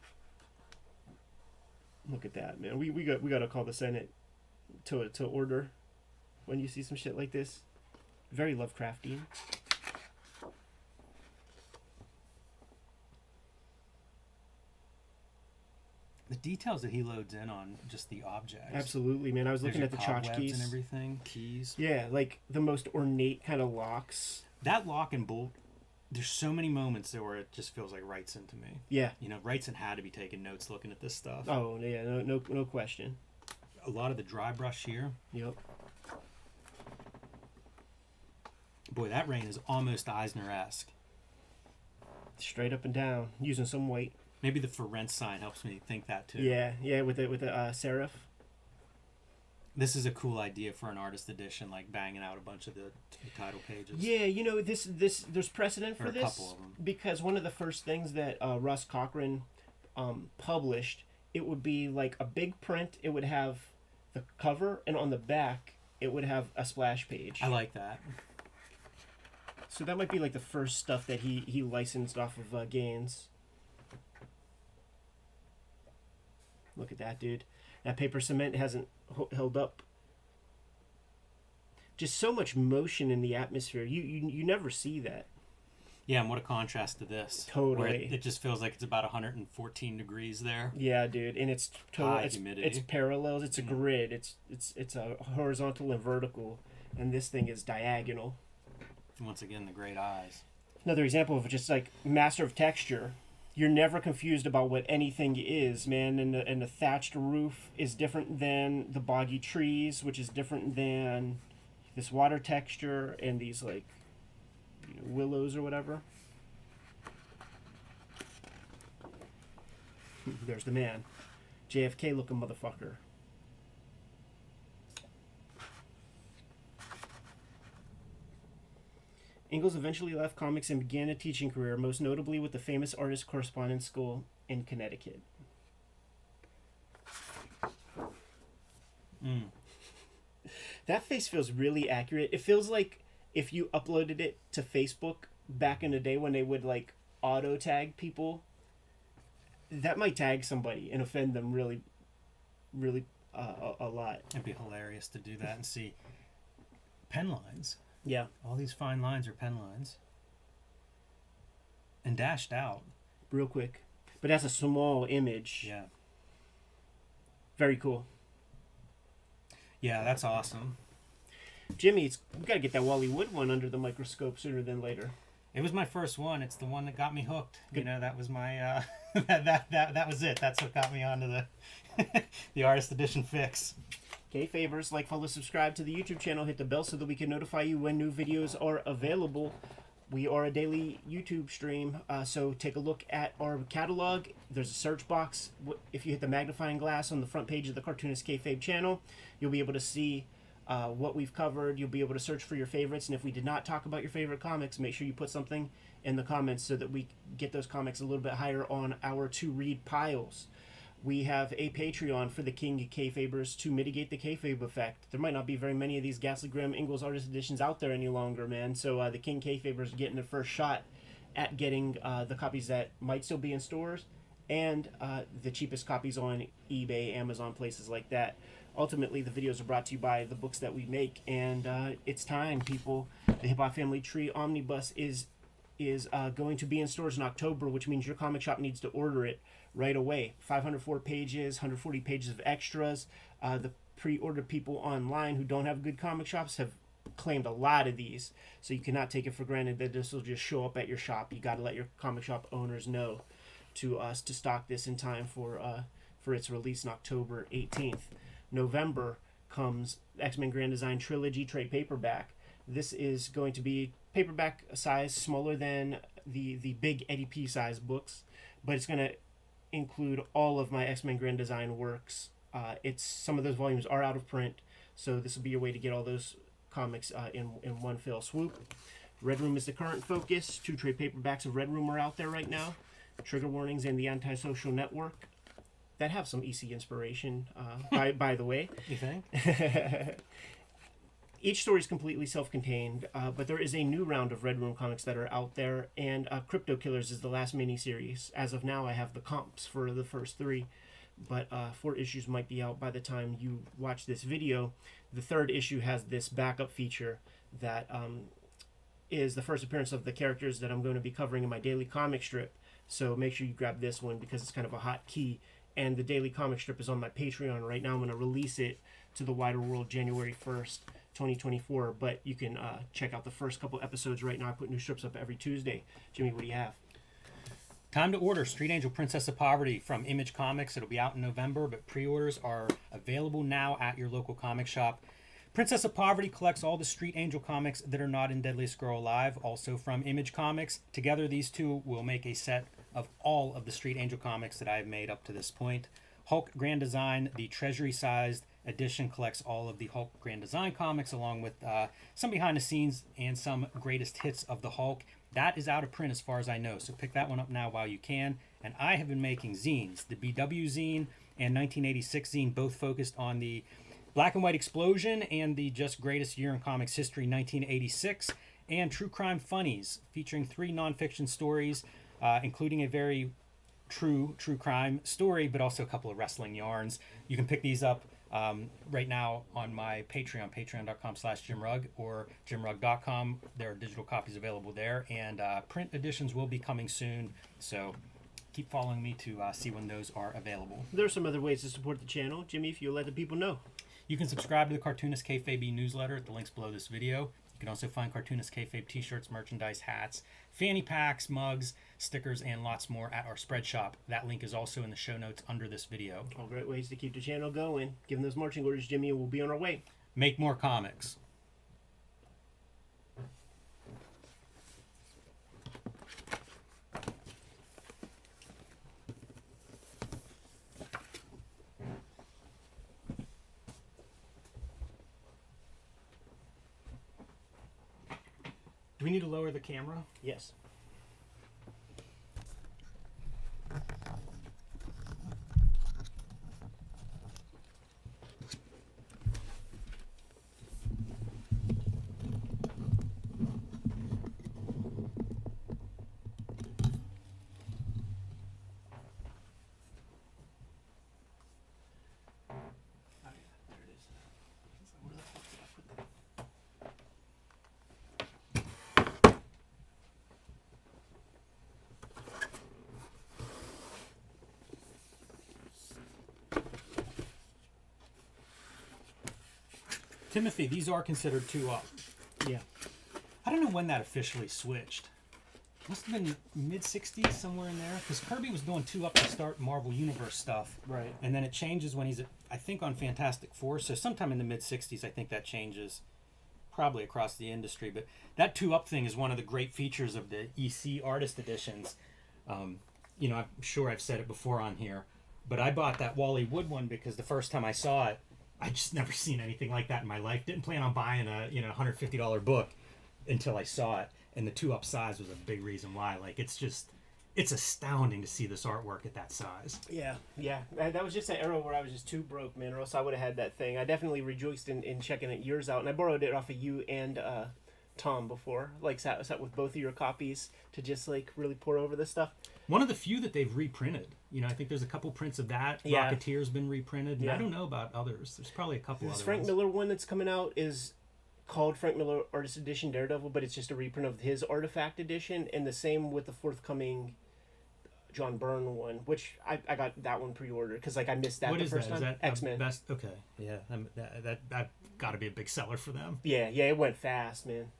Look at that, man. We got to call the Senate to order when you see some shit like this. Very Lovecraftian. The details that he loads in on just the objects. Absolutely, man. I was looking at the tchotchkes and everything, keys. Yeah, like the most ornate kind of locks. That lock and bolt there's so many moments there where it just feels like Wrightson to me. Yeah. You know, Wrightson had to be taking notes looking at this stuff. Oh yeah, no question. A lot of the dry brush here. Yep. Boy, that rain is almost Eisner-esque. Straight up and down, using some white. Maybe the for rent sign helps me think that too. Yeah, with the serif. This is a cool idea for an artist edition, like banging out a bunch of the title pages. Yeah, you know, this there's precedent for Or a this couple of them. because one of the first things that Russ Cochran published, it would be like a big print. It would have the cover, and on the back, it would have a splash page. I like that. So that might be like the first stuff that he licensed off of Gaines. Look at that, dude. That paper cement hasn't held up. Just so much motion in the atmosphere. You never see that. Yeah, and what a contrast to this. Totally. Where it just feels like it's about 114 degrees there. Yeah, dude, and it's High it's humidity. it's parallels. It's a grid. It's a horizontal and vertical, and this thing is diagonal. Once again, the great eyes. Another example of just like master of texture. You're never confused about what anything is, man. And the thatched roof is different than the boggy trees, which is different than this water texture and these like willows or whatever. There's the man, JFK looking motherfucker. Ingalls eventually left comics and began a teaching career, most notably with the famous Artist Correspondence School in Connecticut. That face feels really accurate. It feels like if you uploaded it to Facebook back in the day when they would like auto tag people, that might tag somebody and offend them really, really a lot. It'd be hilarious to do that and see pen lines. Yeah. All these fine lines are pen lines. And dashed out. Real quick. But that's a small image. Yeah. Very cool. Yeah, that's awesome. Jimmy, we got to get that Wally Wood one under the microscope sooner than later. It was my first one. It's the one that got me hooked. You know, that was my that was it. That's what got me onto the the artist edition fix. Kayfabers, like, follow, subscribe to the YouTube channel, hit the bell so that we can notify you when new videos are available. We are a daily YouTube stream, so take a look at our catalog. There's a search box. If you hit the magnifying glass on the front page of the Cartoonist Kayfabe channel, you'll be able to see what we've covered. You'll be able to search for your favorites, and if we did not talk about your favorite comics, make sure you put something in the comments so that we get those comics a little bit higher on our to-read piles. We have a Patreon for the King Kayfabers to mitigate the Kayfabe effect. There might not be very many of these Ghastly Grimm Ingalls Artist Editions out there any longer, man. So the King Kayfabers are getting their first shot at getting the copies that might still be in stores and the cheapest copies on eBay, Amazon, places like that. Ultimately, the videos are brought to you by the books that we make, and it's time, people. The Hip Hop Family Tree Omnibus is going to be in stores in October, which means your comic shop needs to order it right away. 504 pages, 140 pages of extras. The pre-order people online who don't have good comic shops have claimed a lot of these, so you cannot take it for granted that this will just show up at your shop. You got to let your comic shop owners know to stock this in time for its release on October 18th. November comes X-Men Grand Design Trilogy trade paperback. This is going to be paperback size, smaller than the big Eddie P size books, but it's going to include all of my X-Men Grand Design works. Some of those volumes are out of print, so this will be your way to get all those comics in one fell swoop. Red Room is the current focus. 2 trade paperbacks of Red Room are out there right now. Trigger Warnings and the Antisocial Network that have some EC inspiration, by the way. You think? Each story is completely self-contained, but there is a new round of Red Room comics that are out there, and Crypto Killers is the last mini-series. As of now, I have the comps for the first 3, but 4 issues might be out by the time you watch this video. The 3rd issue has this backup feature that is the first appearance of the characters that I'm going to be covering in my daily comic strip, so make sure you grab this one because it's kind of a hot key, and the daily comic strip is on my Patreon right now. I'm going to release it to the wider world January 1st. 2024. But you can check out the first couple episodes right now. I put new strips up every Tuesday. Jimmy, what do you have? Time to order Street Angel Princess of Poverty from Image Comics. It'll be out in November, but pre-orders are available now at your local comic shop. Princess of Poverty collects all the Street Angel comics that are not in Deadliest Girl Alive, also from Image Comics. Together, these two will make a set of all of the Street Angel comics that I have made up to this point. Hulk Grand Design, the treasury-sized edition, collects all of the Hulk Grand Design comics, along with some behind-the-scenes and some greatest hits of the Hulk. That is out of print as far as I know, so pick that one up now while you can. And I have been making zines. The BW zine and 1986 zine, both focused on the Black and White Explosion and the Just Greatest Year in Comics History, 1986, and True Crime Funnies, featuring 3 nonfiction stories, including a very true crime story, but also a couple of wrestling yarns. You can pick these up right now on my Patreon, patreon.com/JimRugg or jimrugg.com. There are digital copies available there, and print editions will be coming soon, so keep following me to see when those are available. There are some other ways to support the channel. Jimmy, if you'll let the people know. You can subscribe to the Cartoonist Kayfabe newsletter at the links below this video. You can also find Cartoonist Kayfabe t-shirts, merchandise, hats, fanny packs, mugs, stickers, and lots more at our spread shop. That link is also in the show notes under this video. All great ways to keep the channel going. Give them those marching orders, Jimmy, and we'll be on our way. Make more comics. Do we need to lower the camera? Yes. Timothy, these are considered 2-up. Yeah. I don't know when that officially switched. Must have been mid-60s, somewhere in there. Because Kirby was doing 2-up to start Marvel Universe stuff. Right. And then it changes when he's, I think, on Fantastic Four. So sometime in the mid-60s, I think that changes probably across the industry. But that 2-up thing is one of the great features of the EC Artist Editions. You know, I'm sure I've said it before on here. But I bought that Wally Wood one because the first time I saw it, I just never seen anything like that in my life. Didn't plan on buying a $150 book until I saw it, and the 2-up size was a big reason why. Like, it's astounding to see this artwork at that size. Yeah. That was just an era where I was just too broke, man, or else I would have had that thing. I definitely rejoiced in checking it yours out, and I borrowed it off of you and Tom before. Like, sat with both of your copies to just like really pour over this stuff. One of the few that they've reprinted. You know, I think there's a couple prints of that. Yeah. Rocketeer's been reprinted. And Yeah. I don't know about others. There's probably a couple This other Frank ones. Miller one that's coming out is called Frank Miller Artist Edition Daredevil, but it's just a reprint of his Artifact Edition, and the same with the forthcoming John Byrne one, which I got that one pre-ordered because like I missed that What the is first that? Is time. that X-Men. best? Okay, yeah, that got to be a big seller for them. Yeah, it went fast, man.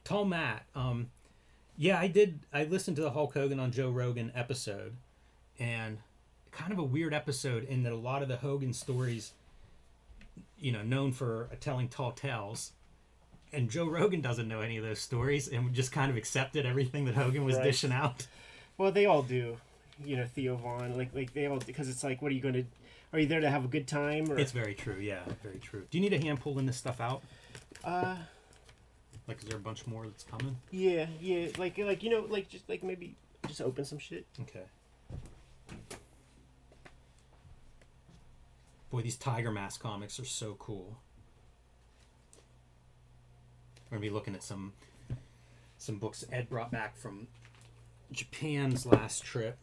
Tall Matt. Yeah, I did. I listened to the Hulk Hogan on Joe Rogan episode, and kind of a weird episode in that a lot of the Hogan stories, you know, known for telling tall tales, and Joe Rogan doesn't know any of those stories and just kind of accepted everything that Hogan was Right. dishing out. Well, they all do. You know, Theo Vaughn, like they all, because it's like, what are you going to? Are you there to have a good time? Or It's very true. Yeah, very true. Do you need a hand pulling this stuff out? Like, is there a bunch more that's coming? yeah, like you know, like just like maybe just open some shit. Okay. Boy, these Tiger Mask comics are so cool. We're gonna be looking at some books Ed brought back from Japan's last trip.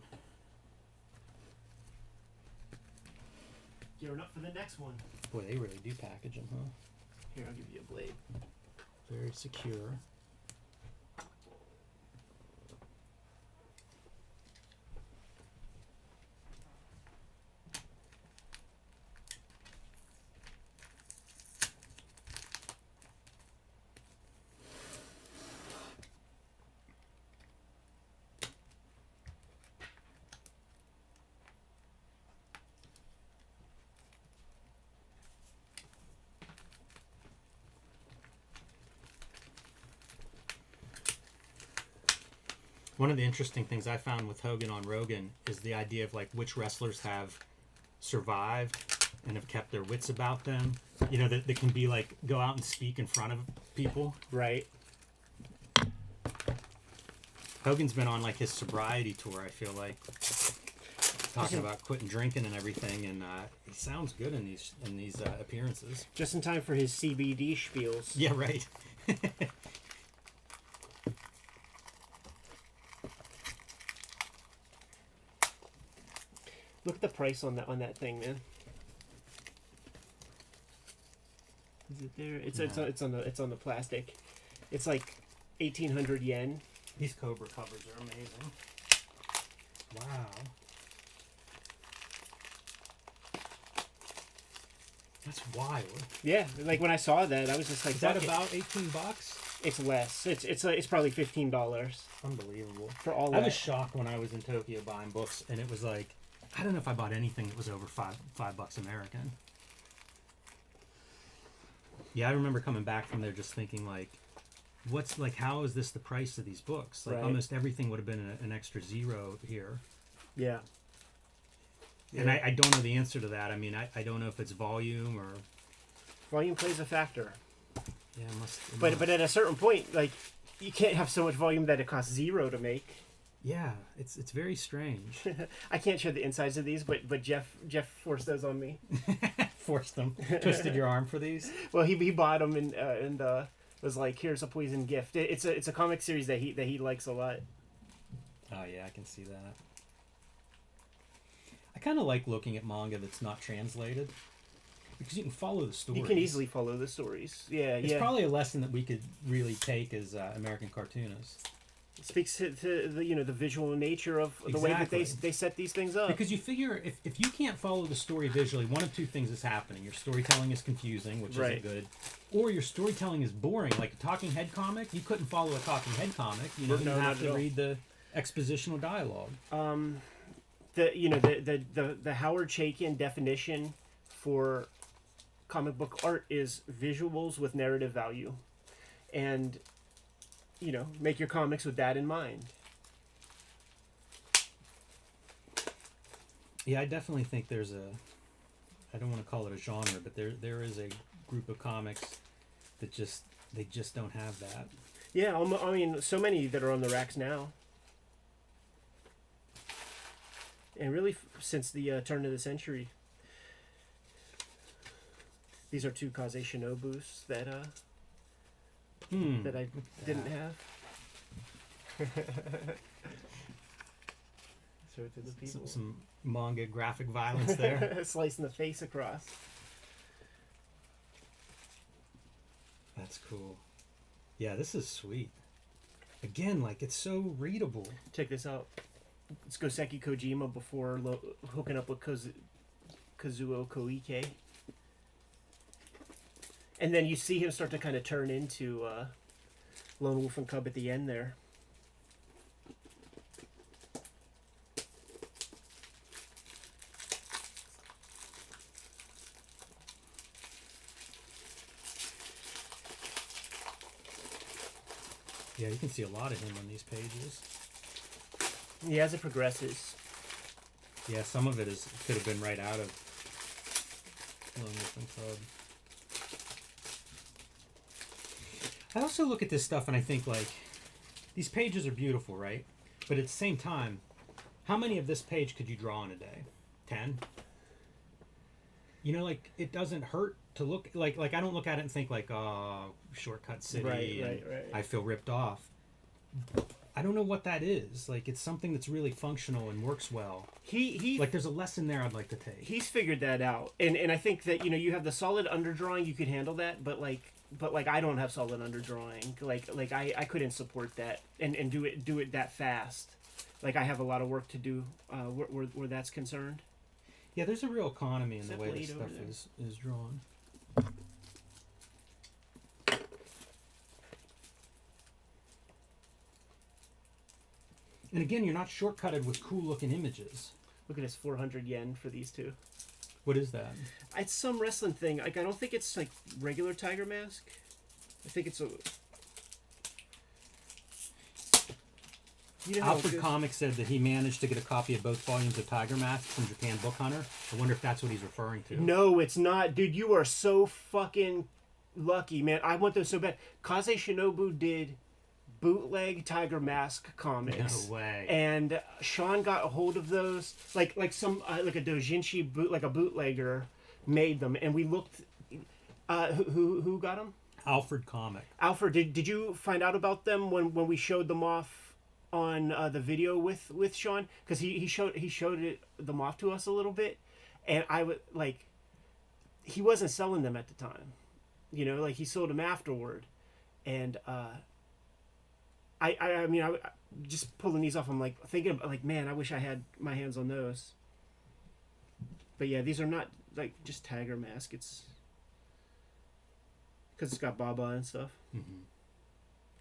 Gearing up for the next one. Boy, they really do package them, huh? Here, I'll give you a blade. Very secure. One of the interesting things I found with Hogan on Rogan is the idea of like which wrestlers have survived and have kept their wits about them. You know, that can be like go out and speak in front of people. Right. Hogan's been on like his sobriety tour, I feel like, talking about quitting drinking and everything, and he sounds good in these appearances. Just in time for his CBD spiels. Yeah, right. Look at the price on that thing, man. Is it there? It's on the plastic. It's like 1,800 yen. These Cobra covers are amazing. Wow. That's wild. Yeah, like when I saw that, I was just like, Is that about $18? It's less. It's probably $15 Unbelievable. for all I that. was shocked when I was in Tokyo buying books, and it was like, I don't know if I bought anything that was over $5 American. Yeah, I remember coming back from there just thinking like, what's like, how is this the price of these books? Like Right. almost everything would have been an extra zero here. Yeah. And I don't know the answer to that. I mean, I don't know if it's volume or... Volume plays a factor. Yeah, it must. But at a certain point, like, you can't have so much volume that it costs zero to make. Yeah, it's very strange. I can't show the insides of these, but Jeff forced those on me. Forced them. Twisted your arm for these? Well, he bought them and was like, "Here's a poison gift." It's a comic series that he likes a lot. Oh yeah, I can see that. I kind of like looking at manga that's not translated because you can follow the stories. You can easily follow the stories. Yeah, It's probably a lesson that we could really take as American cartoonists. It speaks to the visual nature of the way that they set these things up. Because you figure if you can't follow the story visually, one of two things is happening. Your storytelling is confusing, which Right. isn't good, or your storytelling is boring. Like a talking head comic, you couldn't follow a talking head comic. You know, No, you not have at to all. read the expositional dialogue. The Howard Chaykin definition for comic book art is visuals with narrative value, and make your comics with that in mind. Yeah, I definitely think there's I don't want to call it a genre, but there is a group of comics that they just don't have that. Yeah, I mean, so many that are on the racks now. And really, since the turn of the century, these are two Kaze Shinobus that I didn't have. Show it to the people. Some manga graphic violence there. Slicing the face across. That's cool. Yeah, this is sweet. Again, like it's so readable. Check this out. It's Goseki Kojima before hooking up with Kazuo Koike. And then you see him start to kind of turn into Lone Wolf and Cub at the end there. Yeah, you can see a lot of him on these pages. Yeah, as it progresses. Yeah, some of it could have been right out of Lone Wolf and Cub. I also look at this stuff and I think like these pages are beautiful, right? But at the same time, how many of this page could you draw in a day? 10? You know, like it doesn't hurt to look like I don't look at it and think like, oh, Shortcut City, Right. I feel ripped off. I don't know what that is. Like it's something that's really functional and works well. He like there's a lesson there I'd like to take. He's figured that out, and I think that you have the solid underdrawing, you could handle that, but I don't have solid underdrawing. Like I couldn't support that and do it that fast. Like I have a lot of work to do where that's concerned. Yeah, there's a real economy in the Except way Blade this over stuff is drawn. And again, you're not shortcutted with cool looking images. Look at this, 400 yen for these two. What is that? It's some wrestling thing. Like I don't think it's like regular Tiger Mask. I think it's a. You know how Alfred good- Comics said that he managed to get a copy of both volumes of Tiger Mask from Japan Book Hunter. I wonder if that's what he's referring to. No, it's not. Dude, you are so fucking lucky, man. I want those so bad. Kaze Shinobu did bootleg Tiger Mask comics. No way. And Sean got a hold of those. Like some like a doujinshi boot, like a bootlegger made them, and we looked who got them? Alfred Comic. Alfred, did you find out about them when we showed them off on the video with Sean? Because he showed them off to us a little bit, and I would like, he wasn't selling them at the time, you know, like he sold them afterward, and I mean I just pulling these off. I'm like thinking about, like, man, I wish I had my hands on those. But yeah, these are not like just Tiger Mask. It's because it's got Baba and stuff. Mm-hmm.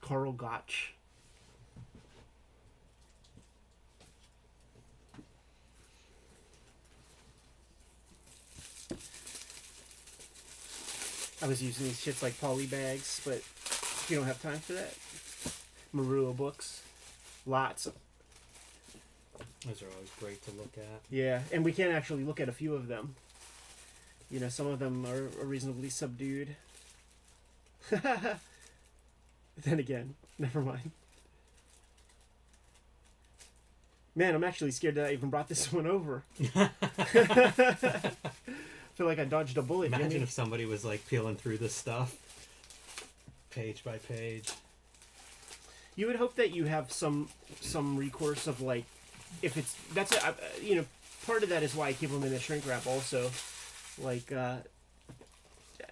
Carl Gotch. I was using these shits like poly bags, but you don't have time for that. Marua books. Lots. Those are always great to look at. Yeah, and we can actually look at a few of them. You know, some of them are reasonably subdued. Then again, never mind. Man, I'm actually scared that I even brought this one over. Feel like I dodged a bullet. Imagine Jimmy. if somebody was like peeling through this stuff page by page. You would hope that you have some recourse of, like, if it's that's a, you know, part of that is why I keep them in the shrink wrap also, like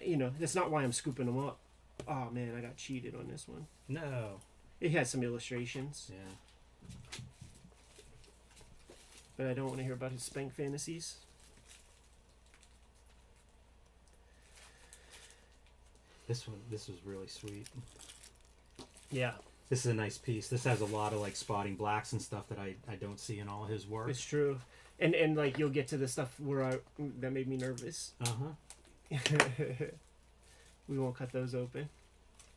you know, that's not why I'm scooping them up. Oh man, I got cheated on this one. No. It has some illustrations, Yeah. but I don't want to hear about his spank fantasies. This was really sweet. Yeah, This is a nice piece. This has a lot of like spotting blacks and stuff that I don't see in all his work. it's true. And like you'll get to the stuff where that made me nervous. Uh-huh. We won't cut those open.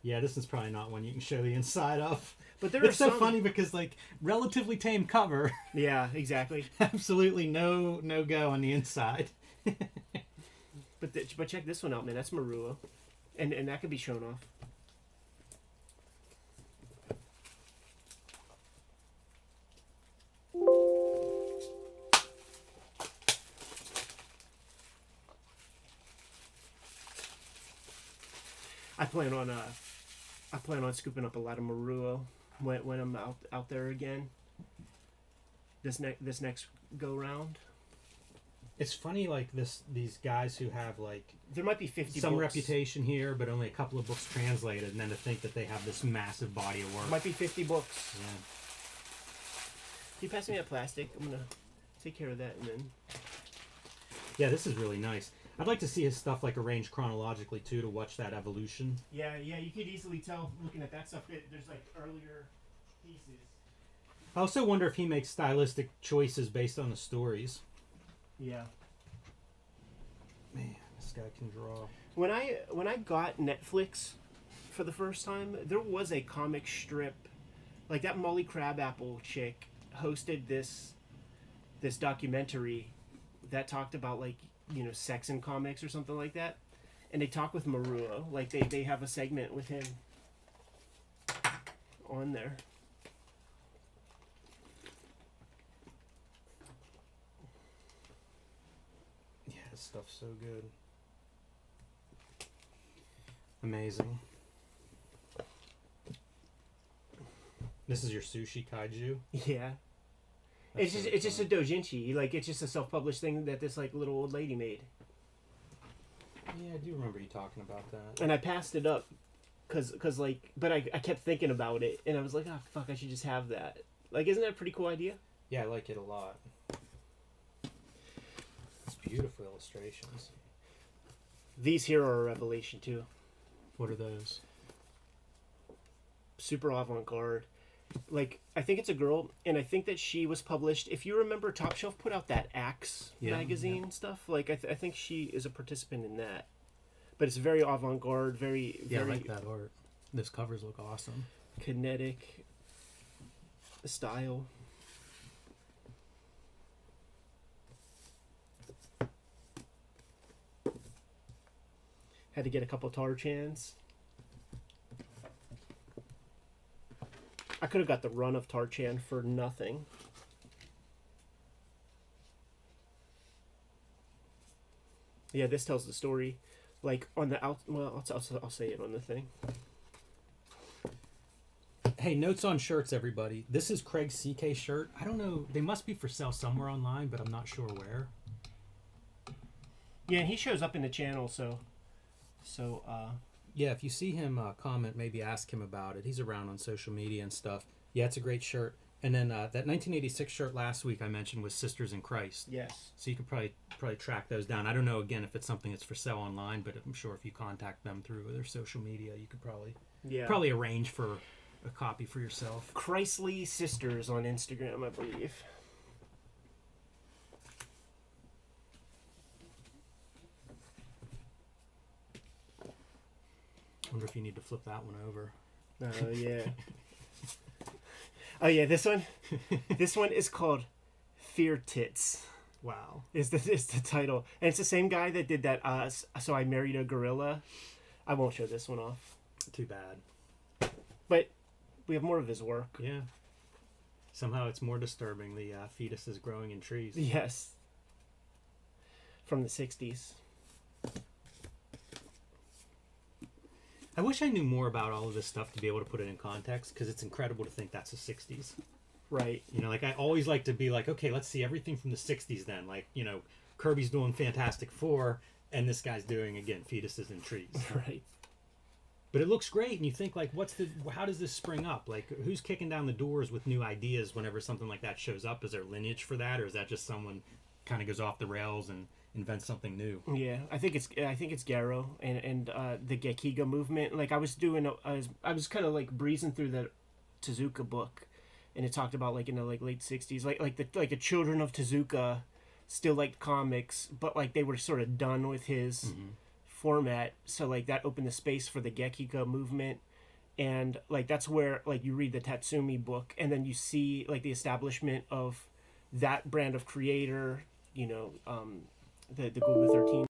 Yeah, this is probably not one you can show the inside of. But there It's are so some... funny because like relatively tame cover, Yeah, exactly. absolutely no go on the inside. But check this one out, man. That's Marua, and that could be shown off. I plan on scooping up a lot of Marua when I'm out there again. This next go round. It's funny, like these guys who have like There might be 50 some books. reputation here, but only a couple of books translated, and then to think that they have this massive body of work. Might be 50 books. Yeah. Can you pass me that plastic? I'm gonna take care of that and then. Yeah, this is really nice. I'd like to see his stuff like arranged chronologically too, to watch that evolution. Yeah, you could easily tell looking at that stuff. There's like earlier pieces. I also wonder if he makes stylistic choices based on the stories. Yeah. Man, this guy can draw. When I got Netflix for the first time, there was a comic strip, like that Molly Crabapple chick hosted this documentary that talked about, like, you know, sex in comics or something like that, and they talk with Marua, like they have a segment with him on there. Yeah, his stuff's so good. Amazing. This is your sushi kaiju. Yeah. That's It's just a doujinshi, like it's just a self-published thing that this like little old lady made. Yeah, I do remember you talking about that. And I passed it up, cause like, but I kept thinking about it, and I was like, oh fuck, I should just have that. Like, isn't that a pretty cool idea? Yeah, I like it a lot. It's beautiful illustrations. These here are a revelation too. What are those? Super avant-garde. Like, I think it's a girl, and I think that she was published. If you remember, Top Shelf put out that Axe magazine stuff. Like, I think she is a participant in that. But it's very avant-garde, very I like that art. Those covers look awesome. kinetic. style. Had to get a couple Tarchans. I could have got the run of Tarchan for nothing. Yeah, this tells the story. Like, on the out... Well, I'll say it on the thing. Hey, notes on shirts, everybody. This is Craig's CK shirt. I don't know. They must be for sale somewhere online, but I'm not sure where. Yeah, and he shows up in the channel, so... Yeah, if you see him comment, maybe ask him about it. He's around on social media and stuff. Yeah, it's a great shirt. And then that 1986 shirt last week I mentioned was Sisters in Christ. Yes. So you could probably track those down. I don't know, again, if it's something that's for sale online, but I'm sure if you contact them through their social media, you could probably arrange for a copy for yourself. Christly Sisters on Instagram, I believe. I wonder if you need to flip that one over. Oh, yeah. Oh, yeah, this one? This one is called Fear Tits. Wow. Is the title. And it's the same guy that did that, So I Married a Gorilla. I won't show this one off. Too bad. But we have more of his work. Yeah. Somehow it's more disturbing, the fetuses growing in trees. Yes. From the 60s. I wish I knew more about all of this stuff to be able to put it in context, because it's incredible to think that's the 60s. Right. You know, like, I always like to be like, okay, let's see everything from the 60s then. Like, you know, Kirby's doing Fantastic Four, and this guy's doing, again, fetuses in trees. Right. But it looks great, and you think, like, how does this spring up? Like, who's kicking down the doors with new ideas whenever something like that shows up? Is there lineage for that, or is that just someone kind of goes off the rails and invents something new? Yeah, I think it's Garo and the Gekiga movement. Like, I was kind of like breezing through the Tezuka book, and it talked about, like, in the late 60s, like the children of Tezuka still liked comics, but like they were sort of done with his format. So like that opened the space for the Gekiga movement, and like that's where like you read the Tatsumi book, and then you see like the establishment of that brand of creator. You know, the Google 13